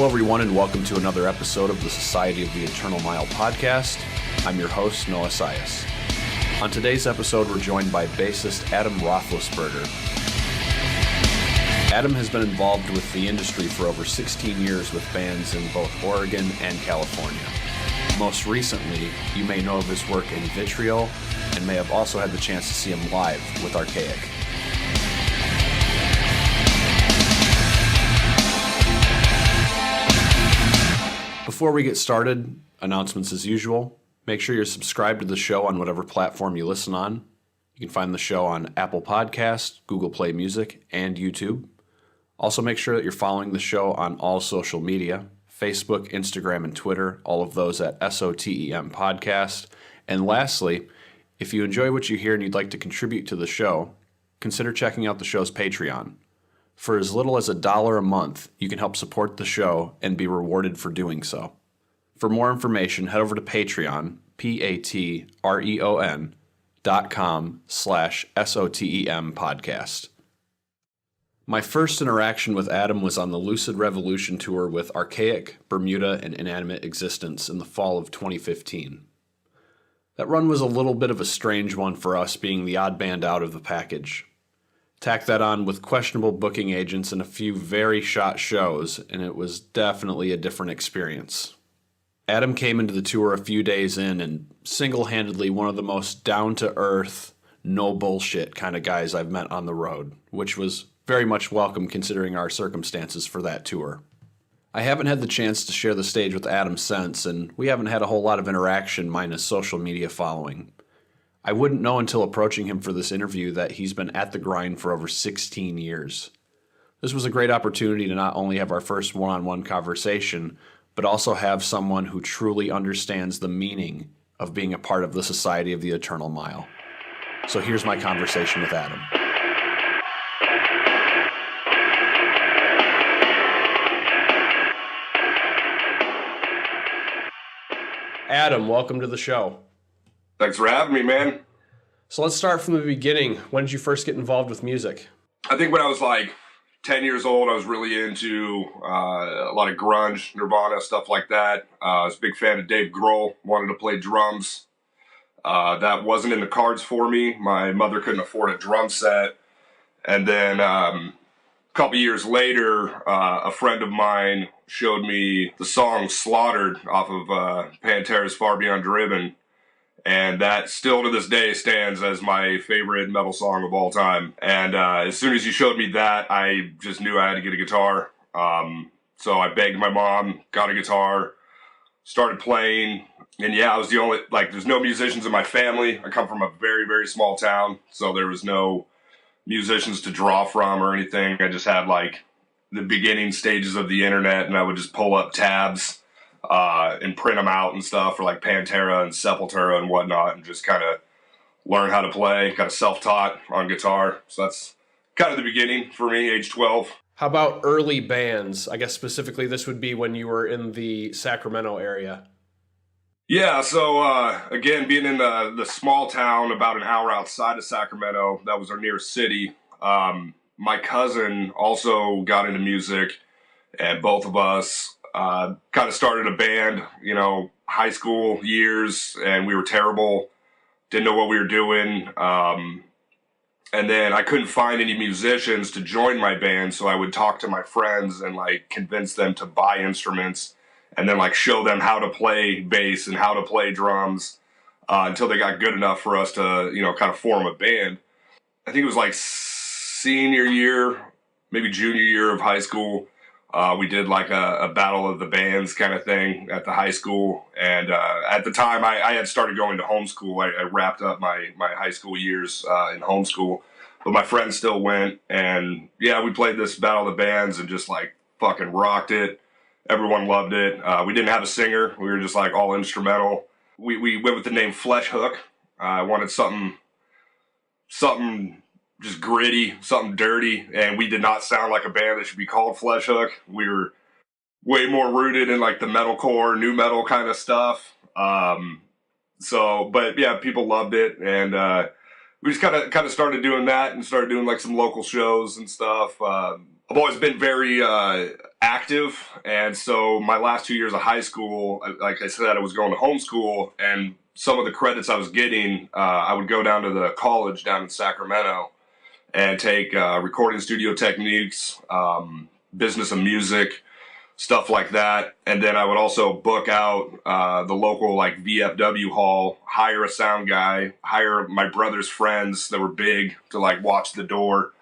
Hello, everyone, and welcome to another episode of the Society of the Eternal Mile podcast. I'm your host, Noah Sias. On today's episode, we're joined by bassist Adam Roethlisberger. Adam has been involved with the industry for over 16 years with bands in both Oregon and California. Most recently, you may know of his work in Vitriol and may have also had the chance to see him live with Archaic. Before we get started, announcements as usual. Make sure you're subscribed to the show on whatever platform you listen on. You can find the show on Apple Podcasts, Google Play Music, and YouTube. Also make sure that you're following the show on all social media, Facebook, Instagram, and Twitter, all of those at SOTEM Podcast. And lastly, if you enjoy what you hear and you'd like to contribute to the show, consider checking out the show's Patreon. For as little as $1 a month, you can help support the show and be rewarded for doing so. For more information, head over to Patreon, patreon.com/SOTEM podcast. My first interaction with Adam was on the Lucid Revolution tour with Archaic, Bermuda, and Inanimate Existence in the fall of 2015. That run was a little bit of a strange one for us, being the odd band out of the package. Tack that on with questionable booking agents and a few very shot shows, and it was definitely a different experience. Adam came into the tour a few days in and single-handedly one of the most down-to-earth, no bullshit kind of guys I've met on the road, which was very much welcome considering our circumstances for that tour. I haven't had the chance to share the stage with Adam since, and we haven't had a whole lot of interaction minus social media following. I wouldn't know until approaching him for this interview that he's been at the grind for over 16 years. This was a great opportunity to not only have our first one-on-one conversation, but also have someone who truly understands the meaning of being a part of the Society of the Eternal Mile. So here's my conversation with Adam. Adam, welcome to the show. Thanks for having me, man. So let's start from the beginning. When did you first get involved with music? I think when I was like 10 years old, I was really into a lot of grunge, Nirvana, stuff like that. I was a big fan of Dave Grohl, wanted to play drums. That wasn't in the cards for me. My mother couldn't afford a drum set. And then a couple years later, a friend of mine showed me the song Slaughtered off of Pantera's Far Beyond Driven. And that still to this day stands as my favorite metal song of all time. And as soon as you showed me that, I just knew I had to get a guitar. So I begged my mom, got a guitar, started playing. And yeah, I was the only, there's no musicians in my family. I come from a very, very small town. So there was no musicians to draw from or anything. I just had the beginning stages of the internet, and I would just pull up tabs and print them out and stuff for Pantera and Sepultura and whatnot, and just kind of learn how to play, kind of self-taught on guitar. So that's kind of the beginning for me, age 12. How about early bands? I guess specifically this would be when you were in the Sacramento area. Yeah, so again, being in the small town about an hour outside of Sacramento, that was our nearest city. My cousin also got into music, and both of us kind of started a band, high school years, and we were terrible, didn't know what we were doing. And then I couldn't find any musicians to join my band, so I would talk to my friends and convince them to buy instruments and then show them how to play bass and how to play drums until they got good enough for us to, kind of form a band. I think it was senior year, maybe junior year of high school. We did a battle of the bands kind of thing at the high school. And at the time, I had started going to homeschool. I wrapped up my high school years in homeschool. But my friends still went. And yeah, we played this battle of the bands and just fucking rocked it. Everyone loved it. We didn't have a singer. We were just all instrumental. We went with the name Flesh Hook. I wanted something just gritty, something dirty, and we did not sound like a band that should be called Flesh Hook. We were way more rooted in the metalcore, new metal kind of stuff. But yeah, people loved it, and we just kind of started doing that and started doing some local shows and stuff. I've always been very active, and so my last 2 years of high school, like I said, I was going to homeschool, and some of the credits I was getting, I would go down to the college down in Sacramento and take recording studio techniques, business of music, stuff like that. And then I would also book out the local like VFW hall, hire a sound guy, hire my brother's friends that were big to like watch the door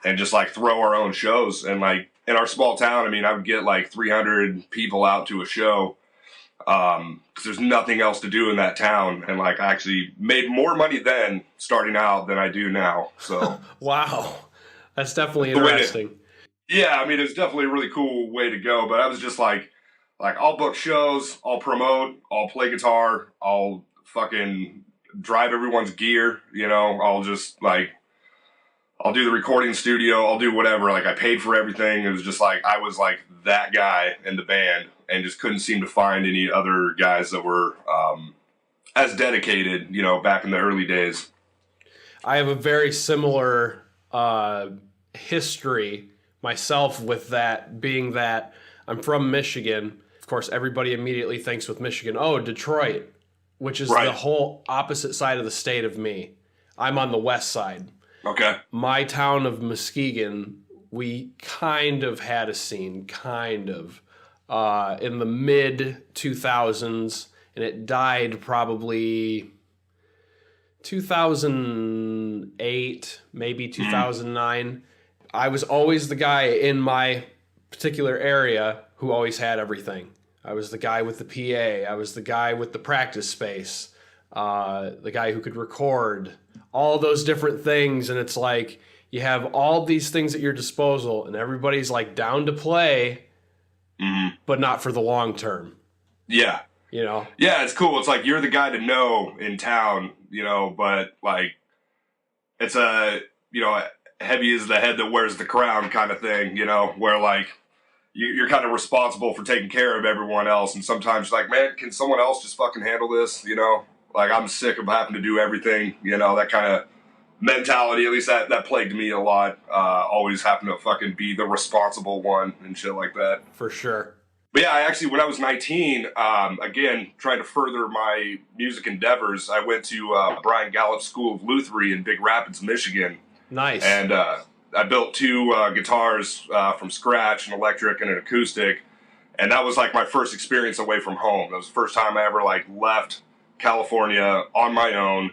and just like throw our own shows. And like in our small town, I mean, I would get like 300 people out to a show because there's nothing else to do in that town. And like I actually made more money then starting out than I do now. So wow, that's definitely interesting. Yeah, I mean, it's definitely a really cool way to go, but I was just like I'll book shows, I'll promote, I'll play guitar, I'll fucking drive everyone's gear, you know, I'll just like, I'll do the recording studio, I'll do whatever, like I paid for everything. It was just like, I was like that guy in the band and just couldn't seem to find any other guys that were as dedicated, you know, back in the early days. I have a very similar history myself with that, being that I'm from Michigan. Of course, everybody immediately thinks with Michigan, oh, Detroit, which is Right. the whole opposite side of the state of me. I'm on the west side. Okay. My town of Muskegon, we kind of had a scene, in the mid 2000s, and it died probably 2008, maybe 2009. I was always the guy in my particular area who always had everything. I was the guy with the PA. I was the guy with the practice space, the guy who could record, all those different things. And it's like you have all these things at your disposal and everybody's like down to play, but not for the long term. Yeah. You know? Yeah, it's cool. It's like you're the guy to know in town, you know, but like it's a, you know, heavy is the head that wears the crown kind of thing, you know, where like you're kind of responsible for taking care of everyone else. And sometimes like, man, can someone else just fucking handle this? You know, like I'm sick of having to do everything, you know, that kind of mentality. At least that plagued me a lot. Always having to fucking be the responsible one and shit like that. For sure. But yeah, I actually, when I was 19, again, trying to further my music endeavors, I went to Brian Gallup's School of Luthery in Big Rapids, Michigan. Nice. And I built two guitars from scratch, an electric and an acoustic. And that was like my first experience away from home. That was the first time I ever like left California on my own.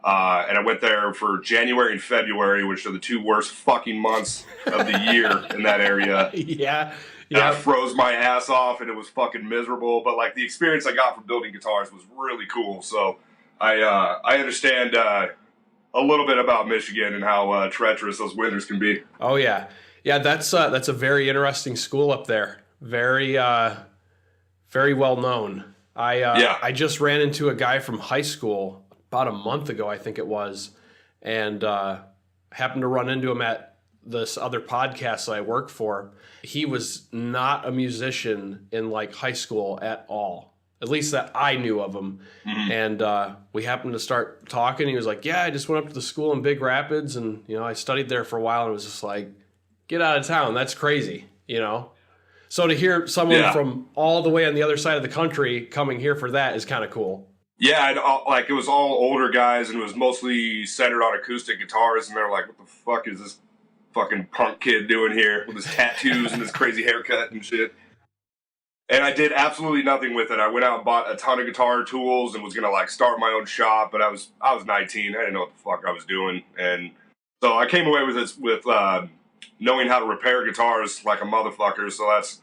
And I went there for January and February, which are the two worst fucking months of the year in that area. Yeah. And I froze my ass off and it was fucking miserable. But like the experience I got from building guitars was really cool. So I understand a little bit about Michigan and how treacherous those winters can be. Oh yeah, yeah. That's a very interesting school up there. Very, very well known. I just ran into a guy from high school about a month ago, I think it was, and happened to run into him at this other podcast that I work for. He was not a musician in like high school at all. At least that I knew of him. Mm-hmm. And we happened to start talking. He was like, yeah, I just went up to the school in Big Rapids and, you know, I studied there for a while and it was just like, get out of town. That's crazy, you know? So to hear someone from all the way on the other side of the country coming here for that is kind of cool. Yeah, like it was all older guys and it was mostly centered on acoustic guitars. And they're like, what the fuck is this fucking punk kid doing here with his tattoos and his crazy haircut and shit? And I did absolutely nothing with it. I went out and bought a ton of guitar tools and was going to like start my own shop, but I was 19. I didn't know what the fuck I was doing. And so I came away with this with knowing how to repair guitars like a motherfucker. So that's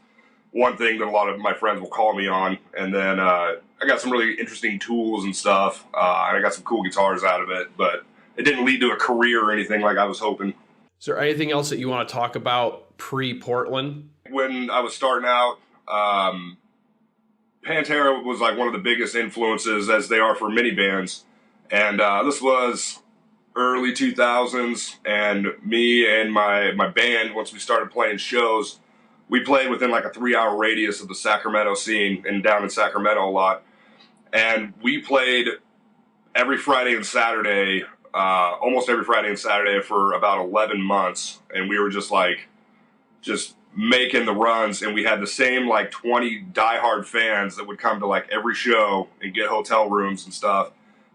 one thing that a lot of my friends will call me on. And then I got some really interesting tools and stuff. And I got some cool guitars out of it, but it didn't lead to a career or anything like I was hoping. Is there anything else that you want to talk about pre-Portland? When I was starting out, Pantera was like one of the biggest influences, as they are for many bands. And this was early 2000s, and me and my band, once we started playing shows, we played within like a 3-hour radius of the Sacramento scene and down in Sacramento a lot. And we played every Friday and Saturday, almost every Friday and Saturday for about 11 months. And we were just like just making the runs, and we had the same like 20 diehard fans that would come to like every show and get hotel rooms and stuff.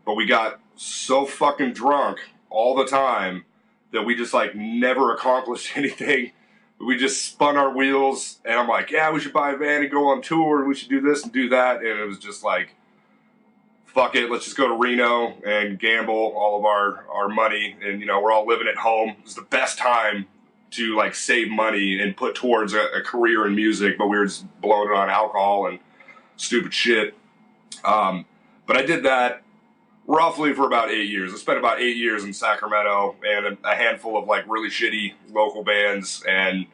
But we got so fucking drunk all the time that we just like never accomplished anything. We just spun our wheels, and I'm like, yeah, we should buy a van and go on tour, and we should do this and do that. And it was just like, fuck it, let's just go to Reno and gamble all of our money. And, you know, we're all living at home. It was the best time to like save money and put towards a career in music, but we were just blowing it on alcohol and stupid shit. But I did that roughly for about 8 years. I spent about 8 years in Sacramento and a handful of like really shitty local bands, and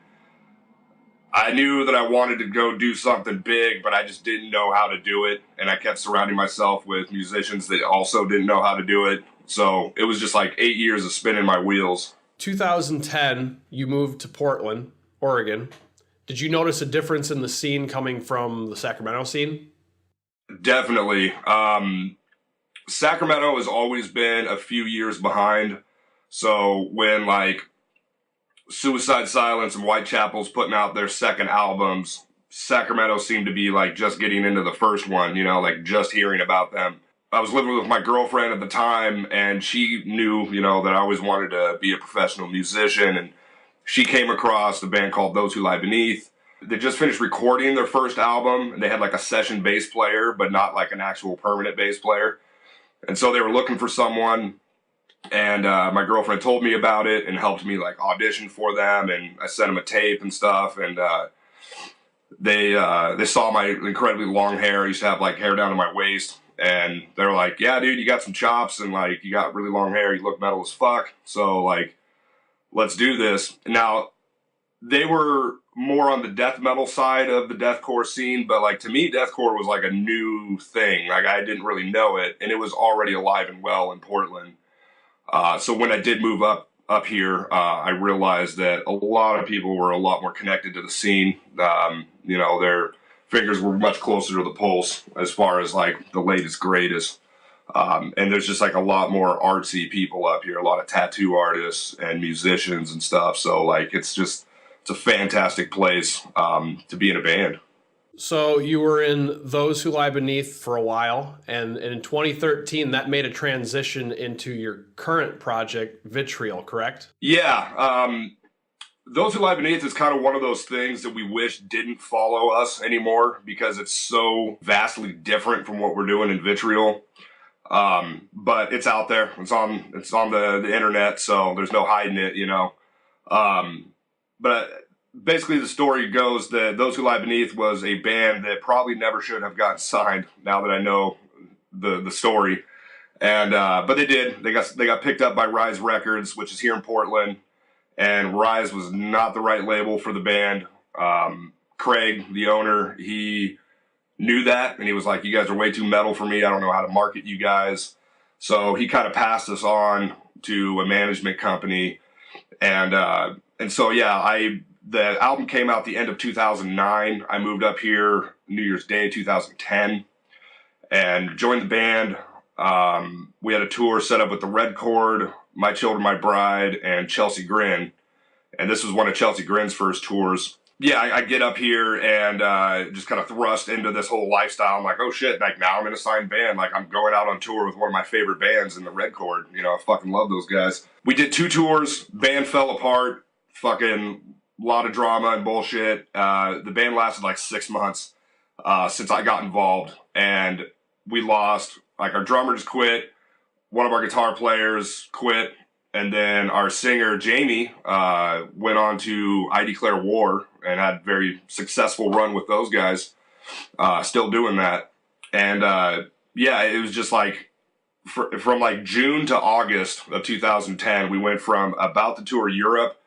I knew that I wanted to go do something big, but I just didn't know how to do it. And I kept surrounding myself with musicians that also didn't know how to do it. So it was just like 8 years of spinning my wheels. 2010, you moved to Portland, Oregon. Did you notice a difference in the scene coming from the Sacramento scene? Definitely. Sacramento has always been a few years behind. So when like Suicide Silence and Whitechapel's putting out their second albums, Sacramento seemed to be like just getting into the first one, you know, like just hearing about them. I was living with my girlfriend at the time, and she knew, you know, that I always wanted to be a professional musician, and she came across the band called Those Who Lie Beneath. They just finished recording their first album, and they had like a session bass player, but not like an actual permanent bass player. And so they were looking for someone, and my girlfriend told me about it and helped me like audition for them, and I sent them a tape and stuff, and they saw my incredibly long hair. I used to have like hair down to my waist, and they were like, yeah, dude, you got some chops, and like you got really long hair, you look metal as fuck, so like let's do this. Now they were more on the death metal side of the deathcore scene, but like to me, deathcore was like a new thing. Like I didn't really know it, and it was already alive and well in Portland. So when I did move up here, I realized that a lot of people were a lot more connected to the scene. You know, their fingers were much closer to the pulse as far as like the latest greatest. And there's just like a lot more artsy people up here, a lot of tattoo artists and musicians and stuff. So like it's a fantastic place to be in a band. So you were in Those Who Lie Beneath for a while, and in 2013, that made a transition into your current project, Vitriol, correct? Yeah. Those Who Lie Beneath is kind of one of those things that we wish didn't follow us anymore because it's so vastly different from what we're doing in Vitriol. But it's out there. It's on the internet, so there's no hiding it, you know. But basically the story goes that Those Who Lie Beneath was a band that probably never should have gotten signed, now that I know the story. And but they did. They got picked up by Rise Records, which is here in Portland. And Rise was not the right label for the band. Craig, the owner, he knew that, and he was like, you guys are way too metal for me. I don't know how to market you guys. So he kind of passed us on to a management company. And so, yeah, the album came out the end of 2009. I moved up here New Year's Day 2010 and joined the band. We had a tour set up with the Red Chord, My Children, My Bride, and Chelsea Grin. And this was one of Chelsea Grin's first tours. Yeah, I get up here and just kind of thrust into this whole lifestyle. I'm like, oh shit, like now I'm in a signed band. Like I'm going out on tour with one of my favorite bands in the Red Chord. You know, I fucking love those guys. We did 2 tours. Band fell apart. Fucking lot of drama and bullshit. The band lasted like 6 months since I got involved. And we lost, like our drummer just quit. One of our guitar players quit. And then our singer, Jamie, went on to I Declare War and had a very successful run with those guys. Still doing that. And yeah, it was just like from like June to August of 2010, we went from about to tour Europe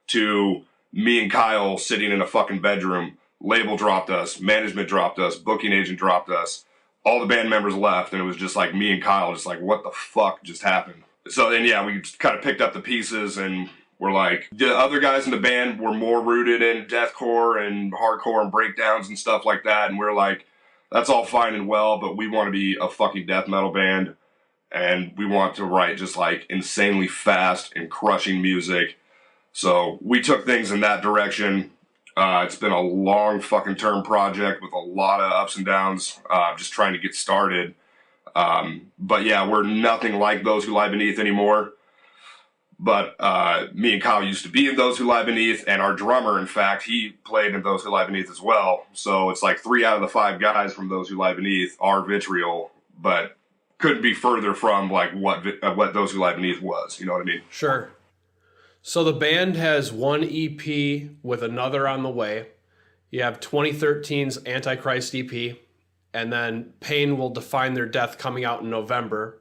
to me and Kyle sitting in a fucking bedroom. Label dropped us, management dropped us, booking agent dropped us. All the band members left, and it was just like me and Kyle, just like, what the fuck just happened? So then, yeah, we kind of picked up the pieces, and we're like, the other guys in the band were more rooted in deathcore and hardcore and breakdowns and stuff like that, and we're like, that's all fine and well, but we want to be a fucking death metal band, and we want to write just like insanely fast and crushing music. So we took things in that direction. It's been a long fucking term project with a lot of ups and downs, just trying to get started. But yeah, we're nothing like Those Who Lie Beneath anymore. But me and Kyle used to be in Those Who Lie Beneath, and our drummer, in fact, he played in Those Who Lie Beneath as well. So it's like 3 out of the 5 guys from Those Who Lie Beneath are Vitriol, but couldn't be further from like what Those Who Lie Beneath was. You know what I mean? Sure. So the band has one EP with another on the way. You have 2013's Antichrist EP, and then Pain Will Define Their Death coming out in November.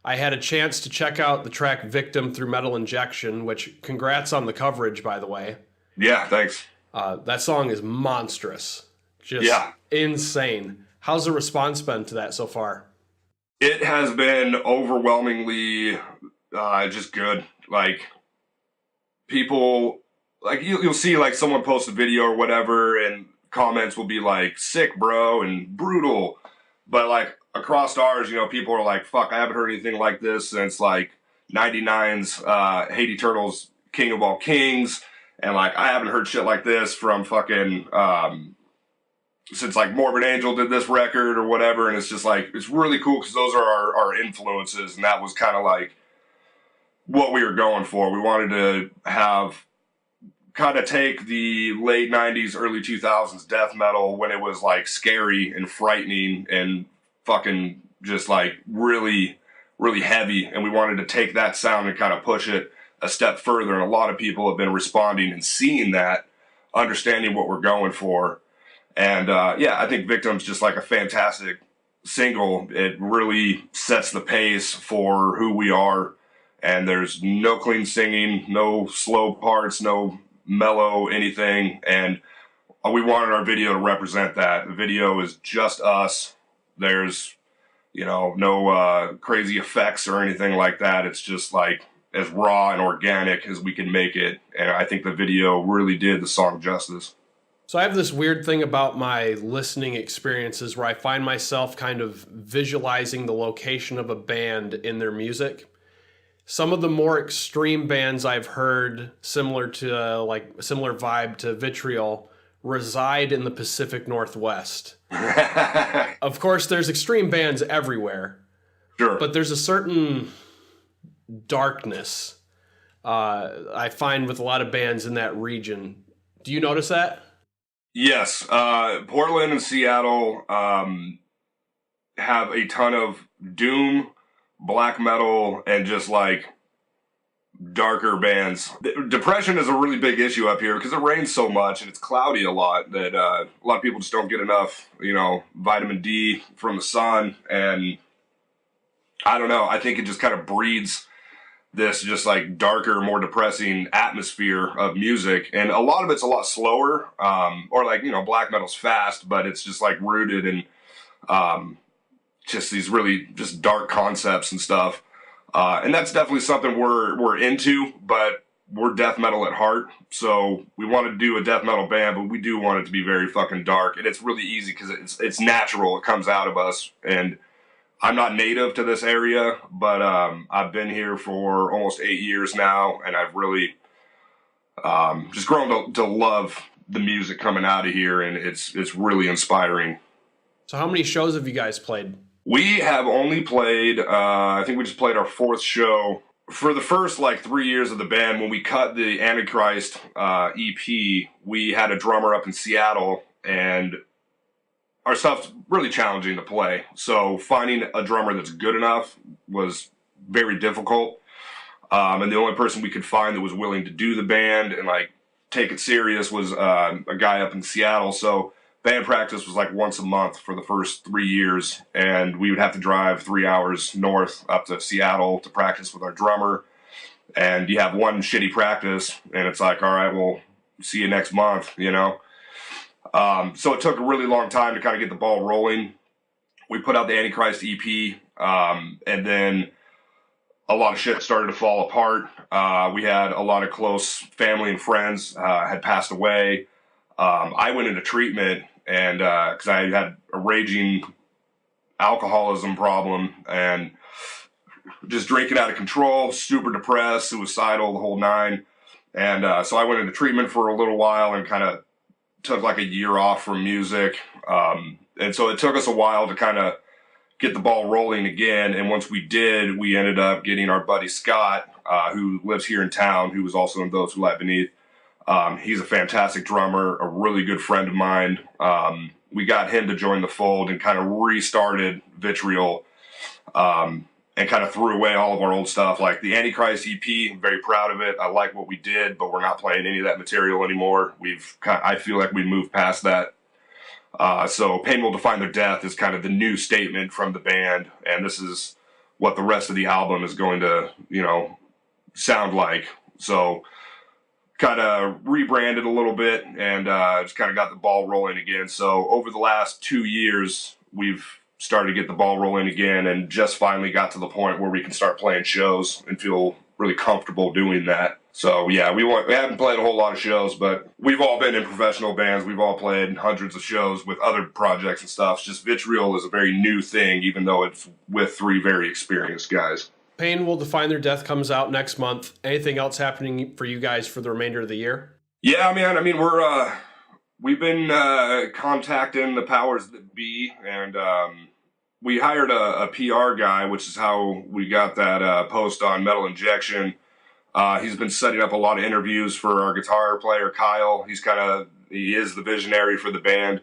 I had a chance to check out the track Victim through Metal Injection, which congrats on the coverage, by the way. Yeah, thanks. That song is monstrous. Just insane. How's the response been to that so far? It has been overwhelmingly just good. Like, people, like you'll see like someone post a video or whatever, and comments will be like, sick, bro, and brutal. But like, across ours, you know, people are like, fuck, I haven't heard anything like this since like 99's Haiti Turtles King of All Kings. And like, I haven't heard shit like this from fucking, since like Morbid Angel did this record or whatever. And it's just like, it's really cool because those are our influences. And that was kind of like what we were going for. We wanted to have kind of take the late 90s, early 2000s death metal when it was like scary and frightening and fucking just like really, really heavy, and we wanted to take that sound and kind of push it a step further. And a lot of people have been responding and seeing that, understanding what we're going for. And yeah, I think Victim's just like a fantastic single. It really sets the pace for who we are, and there's no clean singing, no slow parts, no mellow anything, and we wanted our video to represent that. The video is just us. There's, you know, no crazy effects or anything like that. It's just like as raw and organic as we can make it. And I think the video really did the song justice. So I have this weird thing about my listening experiences where I find myself kind of visualizing the location of a band in their music. Some of the more extreme bands I've heard, similar vibe to Vitriol, reside in the Pacific Northwest. Of course, there's extreme bands everywhere. Sure. But there's a certain darkness I find with a lot of bands in that region. Do you notice that? Yes. Portland and Seattle have a ton of doom, black metal, and just like darker bands. Depression is a really big issue up here because it rains so much and it's cloudy a lot that a lot of people just don't get enough, you know, vitamin D from the sun. And I don't know, I think it just kind of breeds this just like darker, more depressing atmosphere of music. And a lot of it's a lot slower, or like, you know, black metal's fast, but it's just like rooted in just these really just dark concepts and stuff. And that's definitely something we're into, but we're death metal at heart. So we wanted to do a death metal band, but we do want it to be very fucking dark. And it's really easy because it's natural. It comes out of us. And I'm not native to this area, but I've been here for almost 8 years now. And I've really just grown to love the music coming out of here. And it's really inspiring. So how many shows have you guys played? We have only played, I think we just played our 4th show. For the first like 3 years of the band, when we cut the Antichrist EP, we had a drummer up in Seattle, and our stuff's really challenging to play. So finding a drummer that's good enough was very difficult. And the only person we could find that was willing to do the band and like take it serious was a guy up in Seattle. So band practice was like once a month for the first 3 years, and we would have to drive 3 hours north up to Seattle to practice with our drummer. And you have one shitty practice, and it's like, all right, well, see you next month, you know? So it took a really long time to kind of get the ball rolling. We put out the Antichrist EP, and then a lot of shit started to fall apart. We had a lot of close family and friends had passed away. I went into treatment, and because I had a raging alcoholism problem and just drinking out of control, super depressed, suicidal, the whole nine. And so I went into treatment for a little while and kind of took like a year off from music. And so it took us a while to kind of get the ball rolling again. And once we did, we ended up getting our buddy Scott, who lives here in town, who was also in Those Who Lie Beneath. He's a fantastic drummer, a really good friend of mine. We got him to join the fold and kind of restarted Vitriol, and kind of threw away all of our old stuff, like the Antichrist EP. I'm very proud of it. I like what we did, but we're not playing any of that material anymore. I feel like we moved past that. So Pain Will Define Their Death is kind of the new statement from the band, and this is what the rest of the album is going to, sound like. So kind of rebranded a little bit and just kind of got the ball rolling again. So over the last 2 years, we've started to get the ball rolling again and just finally got to the point where we can start playing shows and feel really comfortable doing that. So yeah, we haven't played a whole lot of shows, but we've all been in professional bands. We've all played hundreds of shows with other projects and stuff. It's just Vitriol is a very new thing, even though it's with 3 very experienced guys. Pain Will Define Their Death comes out next month. Anything else happening for you guys for the remainder of the year? Yeah, man. I mean, we've been contacting the powers that be, and we hired a PR guy, which is how we got that post on Metal Injection. He's been setting up a lot of interviews for our guitar player, Kyle. He is the visionary for the band.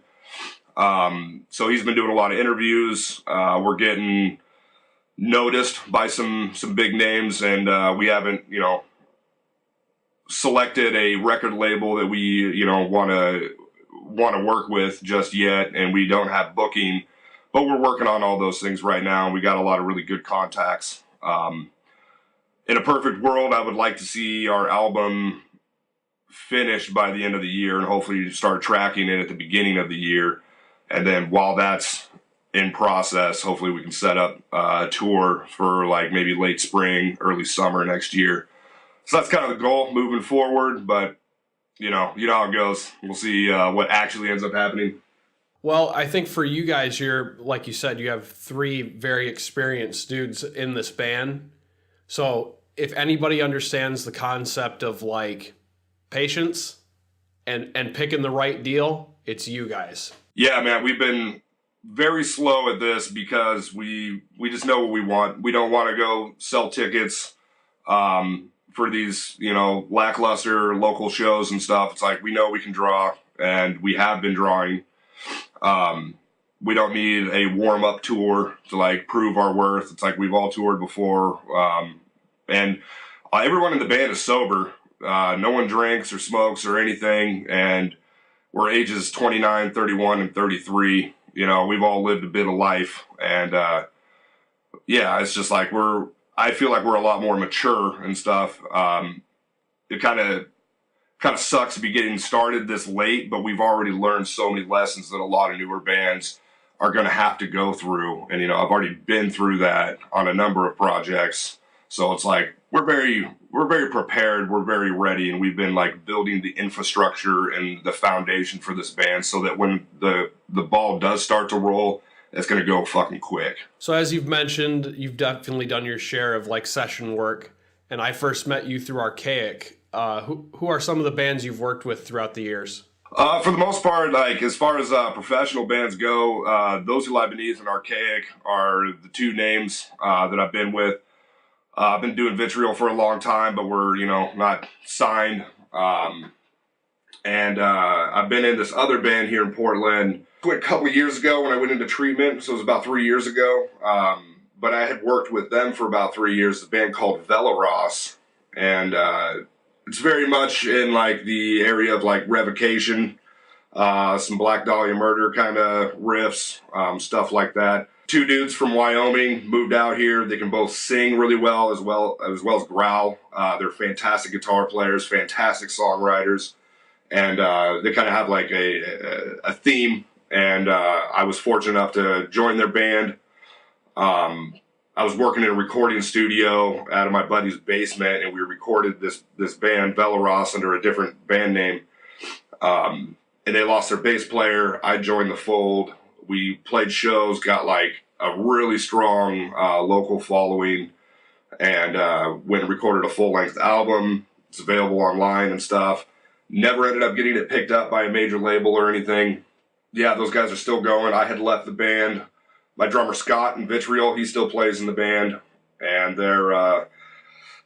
So he's been doing a lot of interviews. We're getting noticed by some big names, and we haven't, selected a record label that we, want to work with just yet, and we don't have booking, but we're working on all those things right now, and we got a lot of really good contacts. In a perfect world, I would like to see our album finished by the end of the year and hopefully start tracking it at the beginning of the year. And then while that's in process, hopefully we can set up a tour for like maybe late spring, early summer next year. So that's kind of the goal moving forward, but you know how it goes. We'll see what actually ends up happening. Well, I think for you guys, you're, like you said, you have 3 very experienced dudes in this band. So if anybody understands the concept of like patience and picking the right deal, it's you guys. Yeah, man, we've been very slow at this because we just know what we want. We don't want to go sell tickets for these, lackluster local shows and stuff. It's like we know we can draw, and we have been drawing. We don't need a warm-up tour to like prove our worth. It's like we've all toured before. And everyone in the band is sober. No one drinks or smokes or anything. And we're ages 29, 31, and 33. We've all lived a bit of life. And it's just like I feel like we're a lot more mature and stuff. It kind of sucks to be getting started this late, but we've already learned so many lessons that a lot of newer bands are going to have to go through. And, I've already been through that on a number of projects. So it's like we're very prepared, we're very ready, and we've been like building the infrastructure and the foundation for this band so that when the ball does start to roll, it's going to go fucking quick. So as you've mentioned, you've definitely done your share of like session work, and I first met you through Archaic. Who are some of the bands you've worked with throughout the years? For the most part, like as far as professional bands go, Those Who Lie Beneath and Archaic are the 2 names that I've been with. I've been doing Vitriol for a long time, but we're, not signed. And I've been in this other band here in Portland. Quit a couple of years ago when I went into treatment, so it was about 3 years ago. But I had worked with them for about 3 years, a band called Velaros. And it's very much in like the area of like Revocation, some Black Dahlia Murder kind of riffs, stuff like that. 2 dudes from Wyoming moved out here. They can both sing really well as well as growl. They're fantastic guitar players, fantastic songwriters, and they kind of have like a theme. And I was fortunate enough to join their band. I was working in a recording studio out of my buddy's basement, and we recorded this band Velaros under a different band name. And they lost their bass player. I joined the fold. We played shows, got like a really strong local following, and went and recorded a full-length album. It's available online and stuff. Never ended up getting it picked up by a major label or anything. Yeah, those guys are still going. I had left the band. My drummer Scott in Vitriol, he still plays in the band, and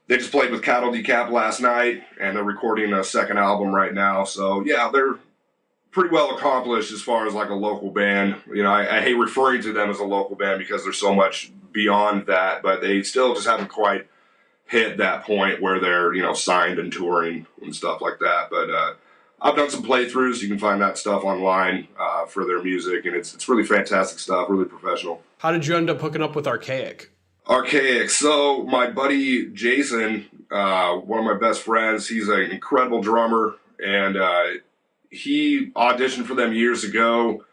they just played with Cattle Decap last night, and they're recording a second album right now. So yeah, they're pretty well accomplished as far as like a local band. You know, I hate referring to them as a local band because they're so much beyond that, but they still just haven't quite hit that point where they're, you know, signed and touring and stuff like that. But I've done some playthroughs. You can find that stuff online for their music, and it's really fantastic stuff, really professional. How did you end up hooking up with Archaic? Archaic. So my buddy Jason, one of my best friends, he's an incredible drummer, and he auditioned for them years ago.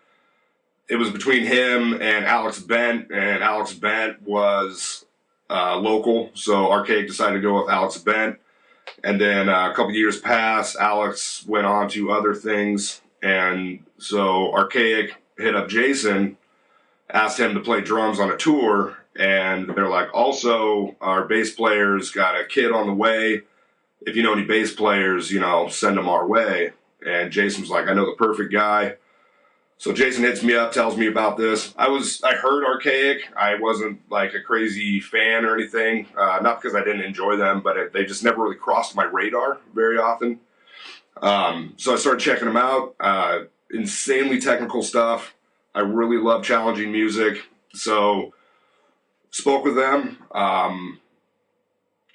It was between him and Alex Bent was local, so Archaic decided to go with Alex Bent. And then a couple years passed, Alex went on to other things, and so Archaic hit up Jason, asked him to play drums on a tour, and they're like, also, our bass player's got a kid on the way. If you know any bass players, you know, send them our way. And Jason was like, I know the perfect guy. So Jason hits me up, tells me about this. I heard Archaic. I wasn't like a crazy fan or anything. Not because I didn't enjoy them, but they just never really crossed my radar very often. So I started checking them out. Insanely technical stuff. I really love challenging music. So spoke with them. And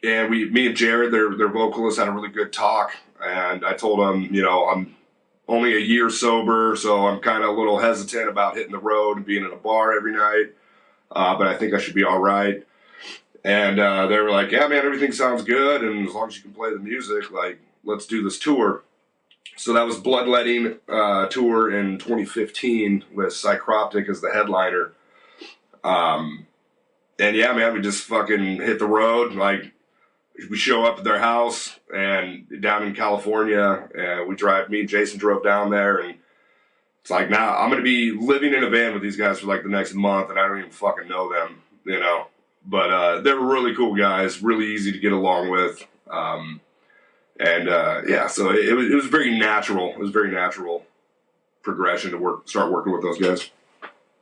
me and Jared, their vocalist, had a really good talk. And I told him, you know, I'm only a year sober, so I'm kind of a little hesitant about hitting the road and being in a bar every night. But I think I should be all right. And they were like, yeah, man, everything sounds good. And as long as you can play the music, like, let's do this tour. So that was Bloodletting tour in 2015 with Psychroptic as the headliner. And yeah, man, we just fucking hit the road. Like, we show up at their house and down in California, me and Jason drove down there, and it's like, now I'm going to be living in a van with these guys for like the next month, and I don't even fucking know them, you know, but they were really cool guys, really easy to get along with. Yeah, so it was very natural. It was very natural progression to start working with those guys.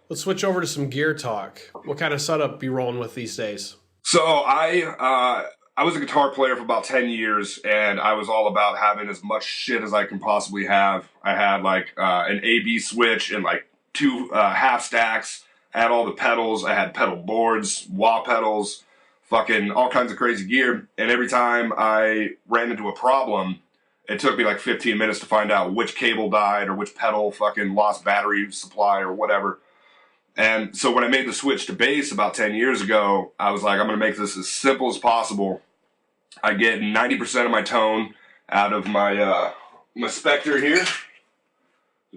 Let's switch over to some gear talk. What kind of setup you rolling with these days? So I was a guitar player for about 10 years, and I was all about having as much shit as I can possibly have. I had like an A-B switch and like two half stacks. I had all the pedals. I had pedal boards, wah pedals, fucking all kinds of crazy gear. And every time I ran into a problem, it took me like 15 minutes to find out which cable died or which pedal fucking lost battery supply or whatever. And so when I made the switch to bass about 10 years ago, I was like, I'm going to make this as simple as possible. I get 90% of my tone out of my Spectre here.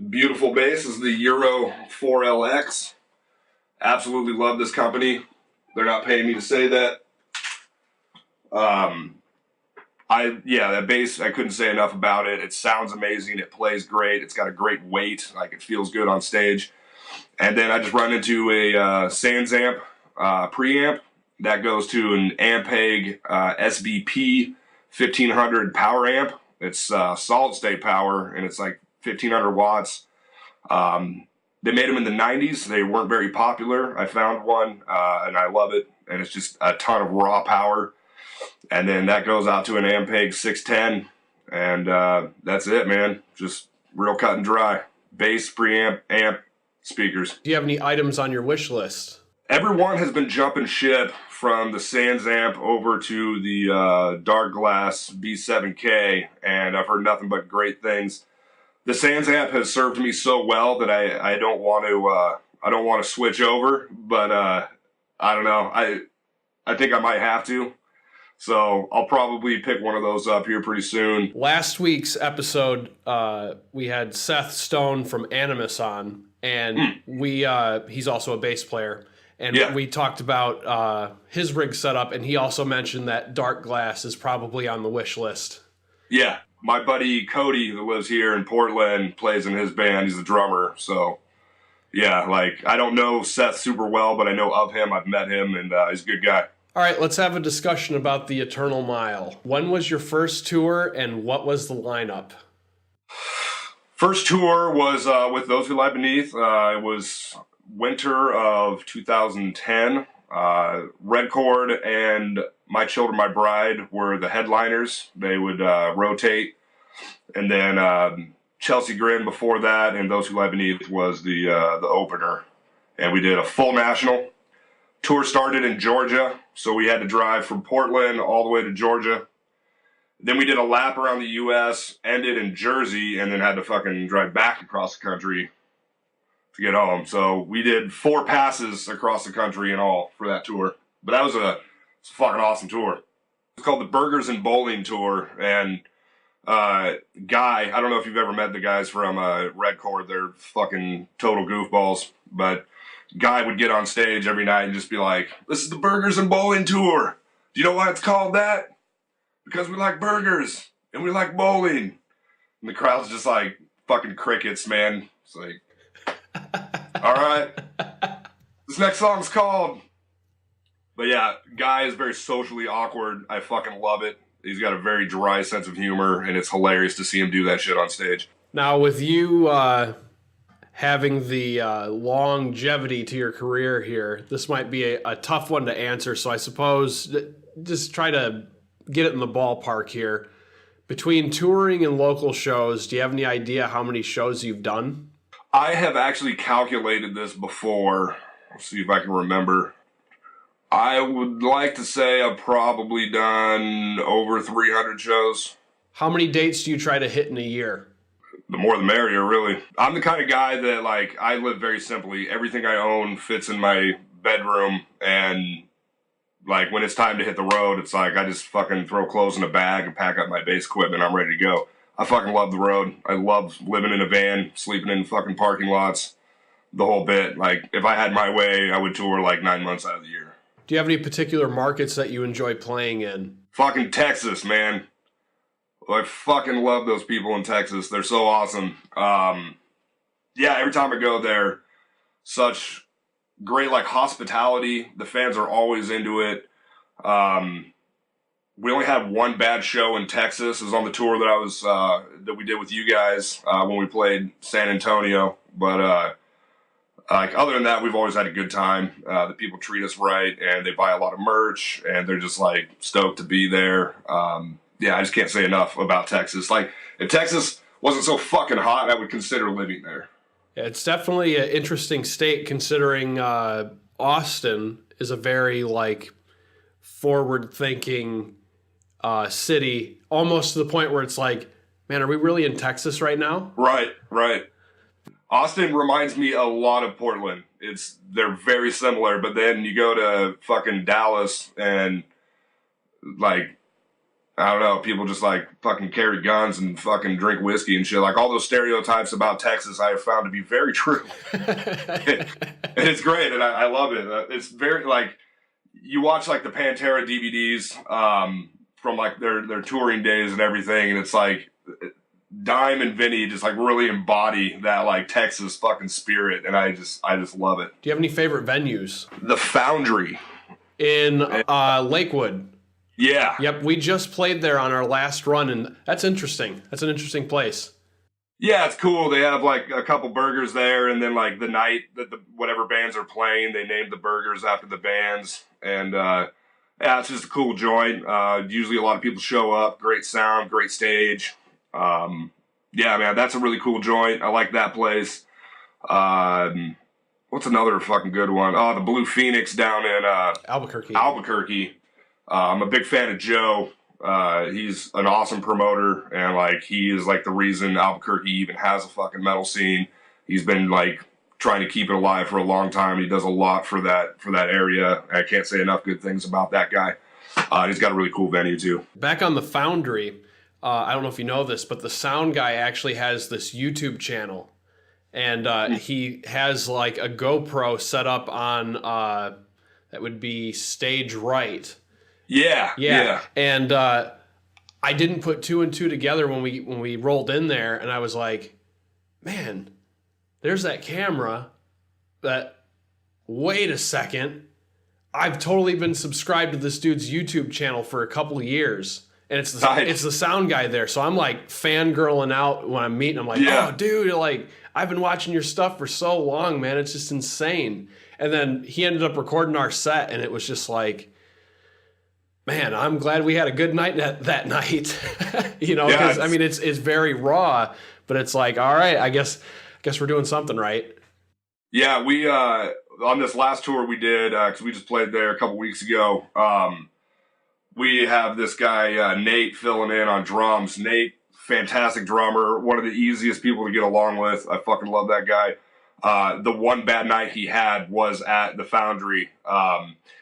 Beautiful bass. This is the Euro 4LX. Absolutely love this company. They're not paying me to say that. That bass, I couldn't say enough about it. It sounds amazing. It plays great. It's got a great weight. Like, it feels good on stage. And then I just run into a SansAmp preamp. That goes to an Ampeg SVP 1500 power amp. It's solid state power, and it's like 1500 watts. They made them in the 90s. They weren't very popular. I found one, and I love it. And it's just a ton of raw power. And then that goes out to an Ampeg 610. And that's it, man. Just real cut and dry. Bass, preamp, amp, speakers. Do you have any items on your wish list? Everyone has been jumping ship from the SansAmp over to the Dark Glass V7K, and I've heard nothing but great things. The SansAmp has served me so well that I don't want to switch over, but I don't know. I think I might have to. So I'll probably pick one of those up here pretty soon. Last week's episode, we had Seth Stone from Animus on, and he's also a bass player. And we talked about his rig setup, and he also mentioned that Dark Glass is probably on the wish list. Yeah. My buddy Cody that lives here in Portland plays in his band. He's a drummer. So, yeah, like, I don't know Seth super well, but I know of him. I've met him, and he's a good guy. All right, let's have a discussion about the Eternal Mile. When was your first tour, and what was the lineup? First tour was with Those Who Lie Beneath. It was winter of 2010. Red Chord and My Children, My Bride were the headliners. They would rotate. And then Chelsea Grin before that, and Those Who Lie Beneath was the opener. And we did a full national. Tour started in Georgia, so we had to drive from Portland all the way to Georgia. Then we did a lap around the U.S., ended in Jersey, and then had to fucking drive back across the country to get home. So we did 4 passes across the country in all for that tour. But that was a fucking awesome tour. It's called the Burgers and Bowling Tour, and Guy, I don't know if you've ever met the guys from Red Chord. They're fucking total goofballs, but Guy would get on stage every night and just be like, "This is the Burgers and Bowling Tour. Do you know why it's called that? Because we like burgers and we like bowling." And the crowd's just like fucking crickets, man. It's like, all right, this next song's called. But yeah, Guy is very socially awkward. I fucking love it. He's got a very dry sense of humor, and it's hilarious to see him do that shit on stage. Now, with you having the longevity to your career here, this might be a tough one to answer. So I suppose just try to get it in the ballpark here. Between touring and local shows, do you have any idea how many shows you've done? I have actually calculated this before. Let's see if I can remember. I would like to say I've probably done over 300 shows. How many dates do you try to hit in a year? The more the merrier, really. I'm the kind of guy that, like, I live very simply. Everything I own fits in my bedroom, and, like, when it's time to hit the road, it's like I just fucking throw clothes in a bag and pack up my bass equipment. I'm ready to go. I fucking love the road. I love living in a van, sleeping in fucking parking lots, the whole bit. Like, if I had my way, I would tour, like, 9 months out of the year. Do you have any particular markets that you enjoy playing in? Fucking Texas, man. I fucking love those people in Texas. They're so awesome. Yeah, every time I go there, such great, like, hospitality. The fans are always into it. We only had one bad show in Texas. It was on the tour that we did with you guys when we played San Antonio. But like, other than that, we've always had a good time. The people treat us right, and they buy a lot of merch, and they're just, like, stoked to be there. Yeah, I just can't say enough about Texas. Like, if Texas wasn't so fucking hot, I would consider living there. Yeah, it's definitely an interesting state, considering Austin is a very, like, forward-thinking city, almost to the point where it's like, man, are we really in Texas right now? Right. Austin reminds me a lot of Portland. They're very similar, but then you go to fucking Dallas and, like, I don't know, people just, like, fucking carry guns and fucking drink whiskey and shit. Like, all those stereotypes about Texas I have found to be very true. And it's great, and I love it. It's very, like, you watch, like, the Pantera DVDs from, like, their touring days and everything, and it's like Dime and Vinny just, like, really embody that, like, Texas fucking spirit, and I just love it. Do you have any favorite venues? The Foundry. In Lakewood. Yeah. Yep, we just played there on our last run, and that's interesting. That's an interesting place. Yeah, it's cool. They have, like, a couple burgers there, and then, like, the night that whatever bands are playing, they name the burgers after the bands, and yeah, it's just a cool joint. Usually a lot of people show up. Great sound, great stage. Yeah, man, that's a really cool joint. I like that place. What's another fucking good one? Oh, the Blue Phoenix down in Albuquerque. I'm a big fan of Joe. He's an awesome promoter, and, like, he is, like, the reason Albuquerque even has a fucking metal scene. He's been, like, trying to keep it alive for a long time. He does a lot for that area. I can't say enough good things about that guy. He's got a really cool venue too. Back on the Foundry, I don't know if you know this, but the sound guy actually has this YouTube channel, and he has, like, a GoPro set up on that would be stage right. Yeah. And I didn't put two and two together when we rolled in there, and I was like, man, there's that camera. But wait a second, I've totally been subscribed to this dude's YouTube channel for a couple of years, and it's Nice. it's the sound guy there. So I'm like fangirling out when I'm meeting. I'm like, Yeah. oh, dude, like I've been watching your stuff for so long, man. It's just insane. And then he ended up recording our set, and it was just like, man, I'm glad we had a good night that night. You know, because I mean, it's very raw, but it's like, all right, I guess we're doing something right. Yeah, we on this last tour we did, because we just played there a couple weeks ago. We have this guy Nate filling in on drums. Nate, fantastic drummer, one of the easiest people to get along with. I fucking love that guy. The one bad night he had was at the Foundry,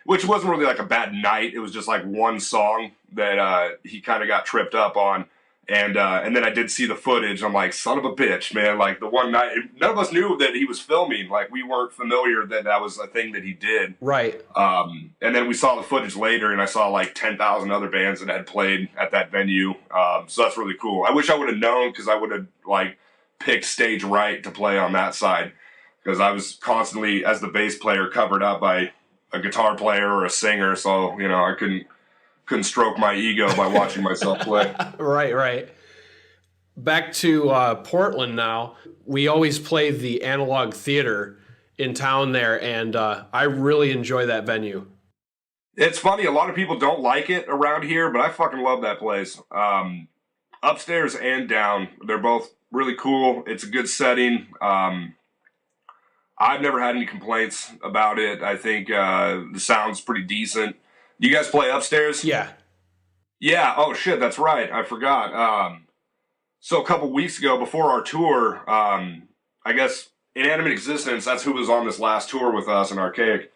which wasn't really like a bad night. It was just like one song that he kind of got tripped up on. And then I did see the footage. I'm like, son of a bitch, man. Like the one night, none of us knew that he was filming. Like we weren't familiar that was a thing that he did. Right. And then we saw the footage later, and I saw like 10,000 other bands that had played at that venue. So that's really cool. I wish I would have known, because I would have like picked stage right to play on that side, because I was constantly, as the bass player, covered up by a guitar player or a singer. So, you know, I couldn't stroke my ego by watching myself play. Right. Back to Portland now. We always play the Analog Theater in town there, and I really enjoy that venue. It's funny, a lot of people don't like it around here, but I fucking love that place. Upstairs and down, they're both really cool. It's a good setting. I've never had any complaints about it. I think the sound's pretty decent. Do you guys play upstairs? Yeah. Yeah. Oh, shit, that's right. I forgot. So a couple weeks ago, before our tour, I guess Inanimate Existence, that's who was on this last tour with us in Archaic.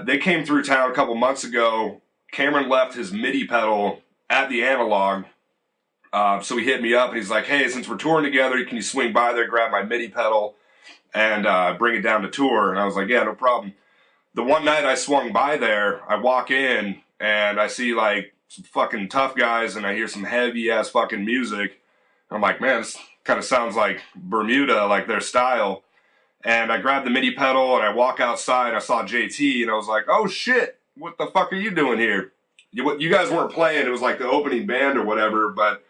They came through town a couple months ago. Cameron left his MIDI pedal at the Analog. So he hit me up, and he's like, hey, since we're touring together, can you swing by there, grab my MIDI pedal, and bring it down to tour? And I was like, yeah, no problem. The one night I swung by there, I walk in, and I see like some fucking tough guys, and I hear some heavy ass fucking music. I'm like, man, this kind of sounds like Bermuda, like their style. And I grabbed the MIDI pedal, and I walk outside. I saw JT, and I was like, oh shit, what the fuck are you doing here? You guys weren't playing. It was like the opening band or whatever, but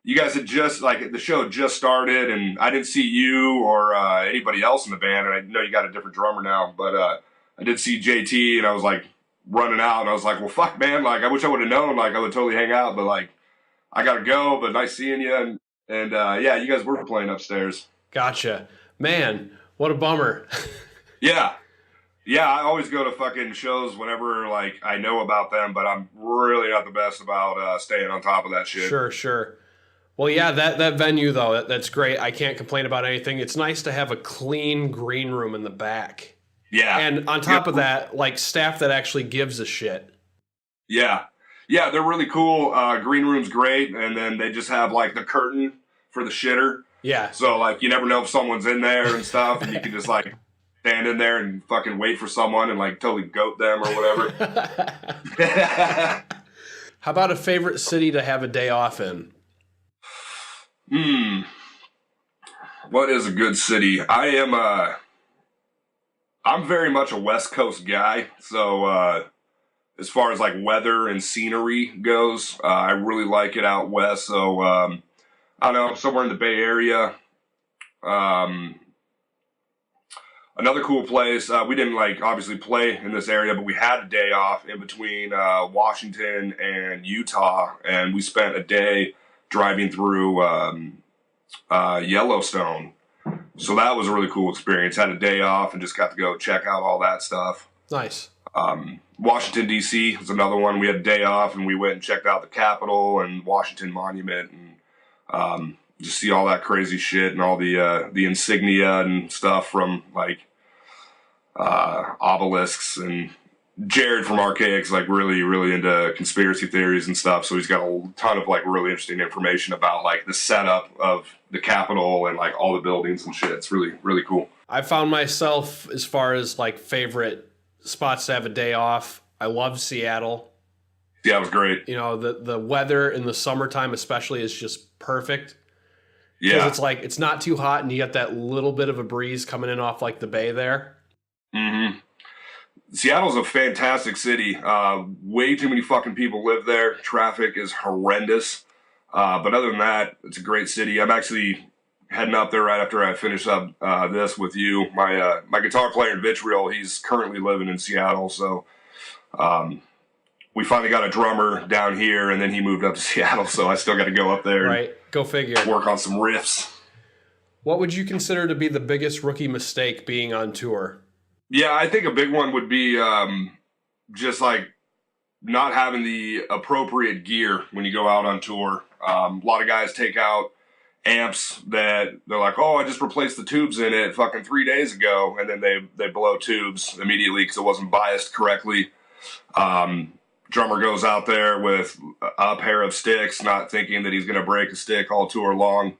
you guys had just, like, the show had just started, and I didn't see you or anybody else in the band. And I know you got a different drummer now, but I did see JT, and I was like running out, and I was like, well, fuck, man, like I wish I would have known, like I would totally hang out, but like I gotta go, but nice seeing you. And yeah, you guys were playing upstairs. Gotcha. Man, what a bummer. Yeah, I always go to fucking shows whenever like I know about them, but I'm really not the best about staying on top of that shit. Sure. Well, yeah, that venue though, that's great. I can't complain about anything. It's nice to have a clean green room in the back. Yeah. And on top of that, like staff that actually gives a shit. Yeah, they're really cool. Green room's great, and then they just have like the curtain for the shitter. Yeah. So like you never know if someone's in there and stuff, and you can just like stand in there and fucking wait for someone and like totally goat them or whatever. How about a favorite city to have a day off in? What is a good city? I'm very much a West Coast guy, so as far as like weather and scenery goes, I really like it out west. So I don't know, somewhere in the Bay Area. Another cool place. We didn't like obviously play in this area, but we had a day off in between Washington and Utah, and we spent a day driving through Yellowstone. So that was a really cool experience. Had a day off and just got to go check out all that stuff. Nice. Washington, D.C. was another one. We had a day off, and we went and checked out the Capitol and Washington Monument, and just see all that crazy shit and all the insignia and stuff from like obelisks. And Jared from Archaic's like really, really into conspiracy theories and stuff, so he's got a ton of like really interesting information about like the setup of the Capitol and like all the buildings and shit. It's really, really cool. I found myself, as far as like favorite spots to have a day off, I love Seattle. Yeah, it was great. You know, the weather in the summertime especially is just perfect. Yeah. Because it's like, it's not too hot, and you get that little bit of a breeze coming in off like the bay there. Mm-hmm. Seattle's a fantastic city. Way too many fucking people live there. Traffic is horrendous. But other than that, it's a great city. I'm actually heading up there right after I finish up this with you. My guitar player in Vitriol, he's currently living in Seattle. So we finally got a drummer down here, and then he moved up to Seattle. So I still got to go up there Right. Go figure. and work on some riffs. What would you consider to be the biggest rookie mistake being on tour? Yeah, I think a big one would be just like not having the appropriate gear when you go out on tour. A lot of guys take out amps that they're like, oh, I just replaced the tubes in it fucking 3 days ago, and then they blow tubes immediately because it wasn't biased correctly. Drummer goes out there with a pair of sticks, not thinking that he's going to break a stick all tour long.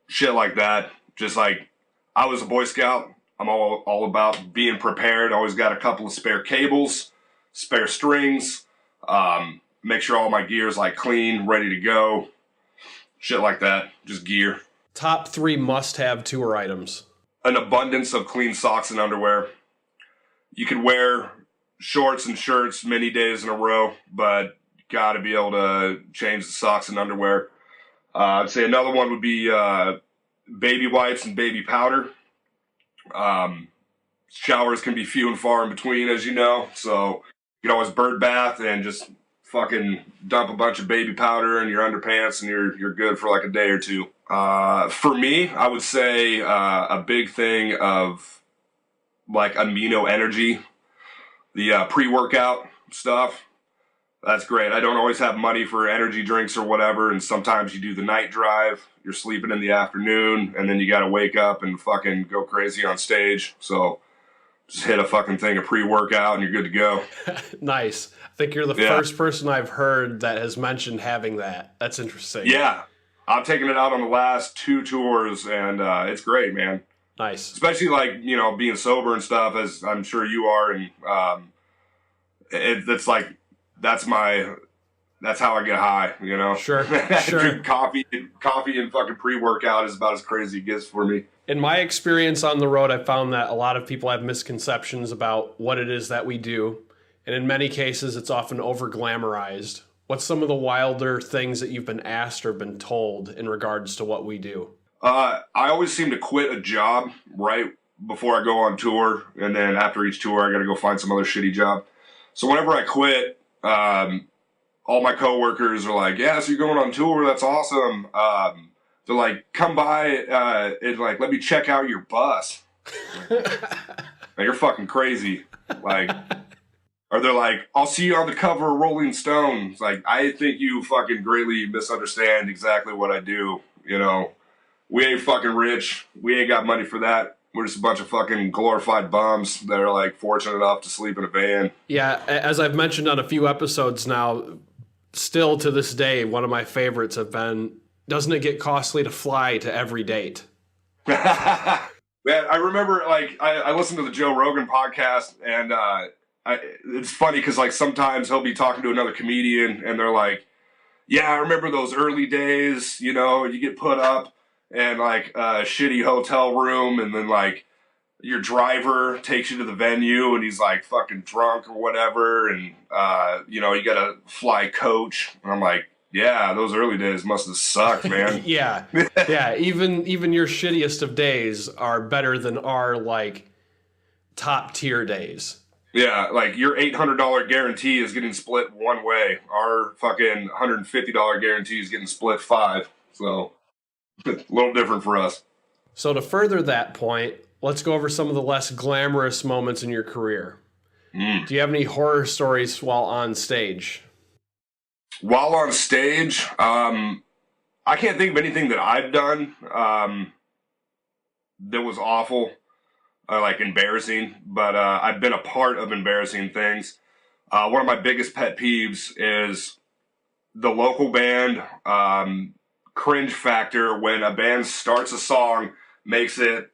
Shit like that. Just like, I was a Boy Scout. I'm all about being prepared. Always got a couple of spare cables, spare strings. Make sure all my gear is like clean, ready to go. Shit like that. Just gear. Top 3 must-have tour items. An abundance of clean socks and underwear. You could wear shorts and shirts many days in a row, but got to be able to change the socks and underwear. I'd say another one would be baby wipes and baby powder. Showers can be few and far in between, as you know, so you can always bird bath and just fucking dump a bunch of baby powder in your underpants and you're good for like a day or two. For me, I would say a big thing of like amino energy, the pre-workout stuff. That's great. I don't always have money for energy drinks or whatever, and sometimes you do the night drive, you're sleeping in the afternoon, and then you got to wake up and fucking go crazy on stage. So just hit a fucking thing of pre-workout and you're good to go. Nice. I think you're the first person I've heard that has mentioned having that. That's interesting. Yeah. I've taken it out on the last 2 tours, and it's great, man. Nice. Especially like, you know, being sober and stuff, as I'm sure you are, and it's like, that's how I get high, you know? Sure. Drink coffee and fucking pre-workout is about as crazy as it gets for me. In my experience on the road, I found that a lot of people have misconceptions about what it is that we do. And in many cases, it's often over-glamorized. What's some of the wilder things that you've been asked or been told in regards to what we do? I always seem to quit a job right before I go on tour. And then after each tour, I got to go find some other shitty job. So whenever I quit, all my coworkers are like, yeah, so you're going on tour. That's awesome. They're like, come by and like, let me check out your bus. Like, you're fucking crazy. Like, or they're like, I'll see you on the cover of Rolling Stone. It's like, I think you fucking greatly misunderstand exactly what I do. You know, we ain't fucking rich. We ain't got money for that. We're just a bunch of fucking glorified bums that are like fortunate enough to sleep in a van. Yeah, as I've mentioned on a few episodes now, still to this day, one of my favorites have been, doesn't it get costly to fly to every date? Man, I remember, like, I listened to the Joe Rogan podcast, and it's funny because, like, sometimes he'll be talking to another comedian, and they're like, yeah, I remember those early days, you know, you get put up in, like, a shitty hotel room, and then, like, your driver takes you to the venue, and he's, like, fucking drunk or whatever, and, you know, you gotta fly coach. And I'm like, yeah, those early days must have sucked, man. Yeah. Even your shittiest of days are better than our, like, top tier days. Yeah, like your $800 guarantee is getting split one way. Our fucking $150 guarantee is getting split 5. So a little different for us. So to further that point, let's go over some of the less glamorous moments in your career. Do you have any horror stories while on stage? While on stage, I can't think of anything that I've done that was awful. Like embarrassing, but I've been a part of embarrassing things. One of my biggest pet peeves is the local band cringe factor when a band starts a song, makes it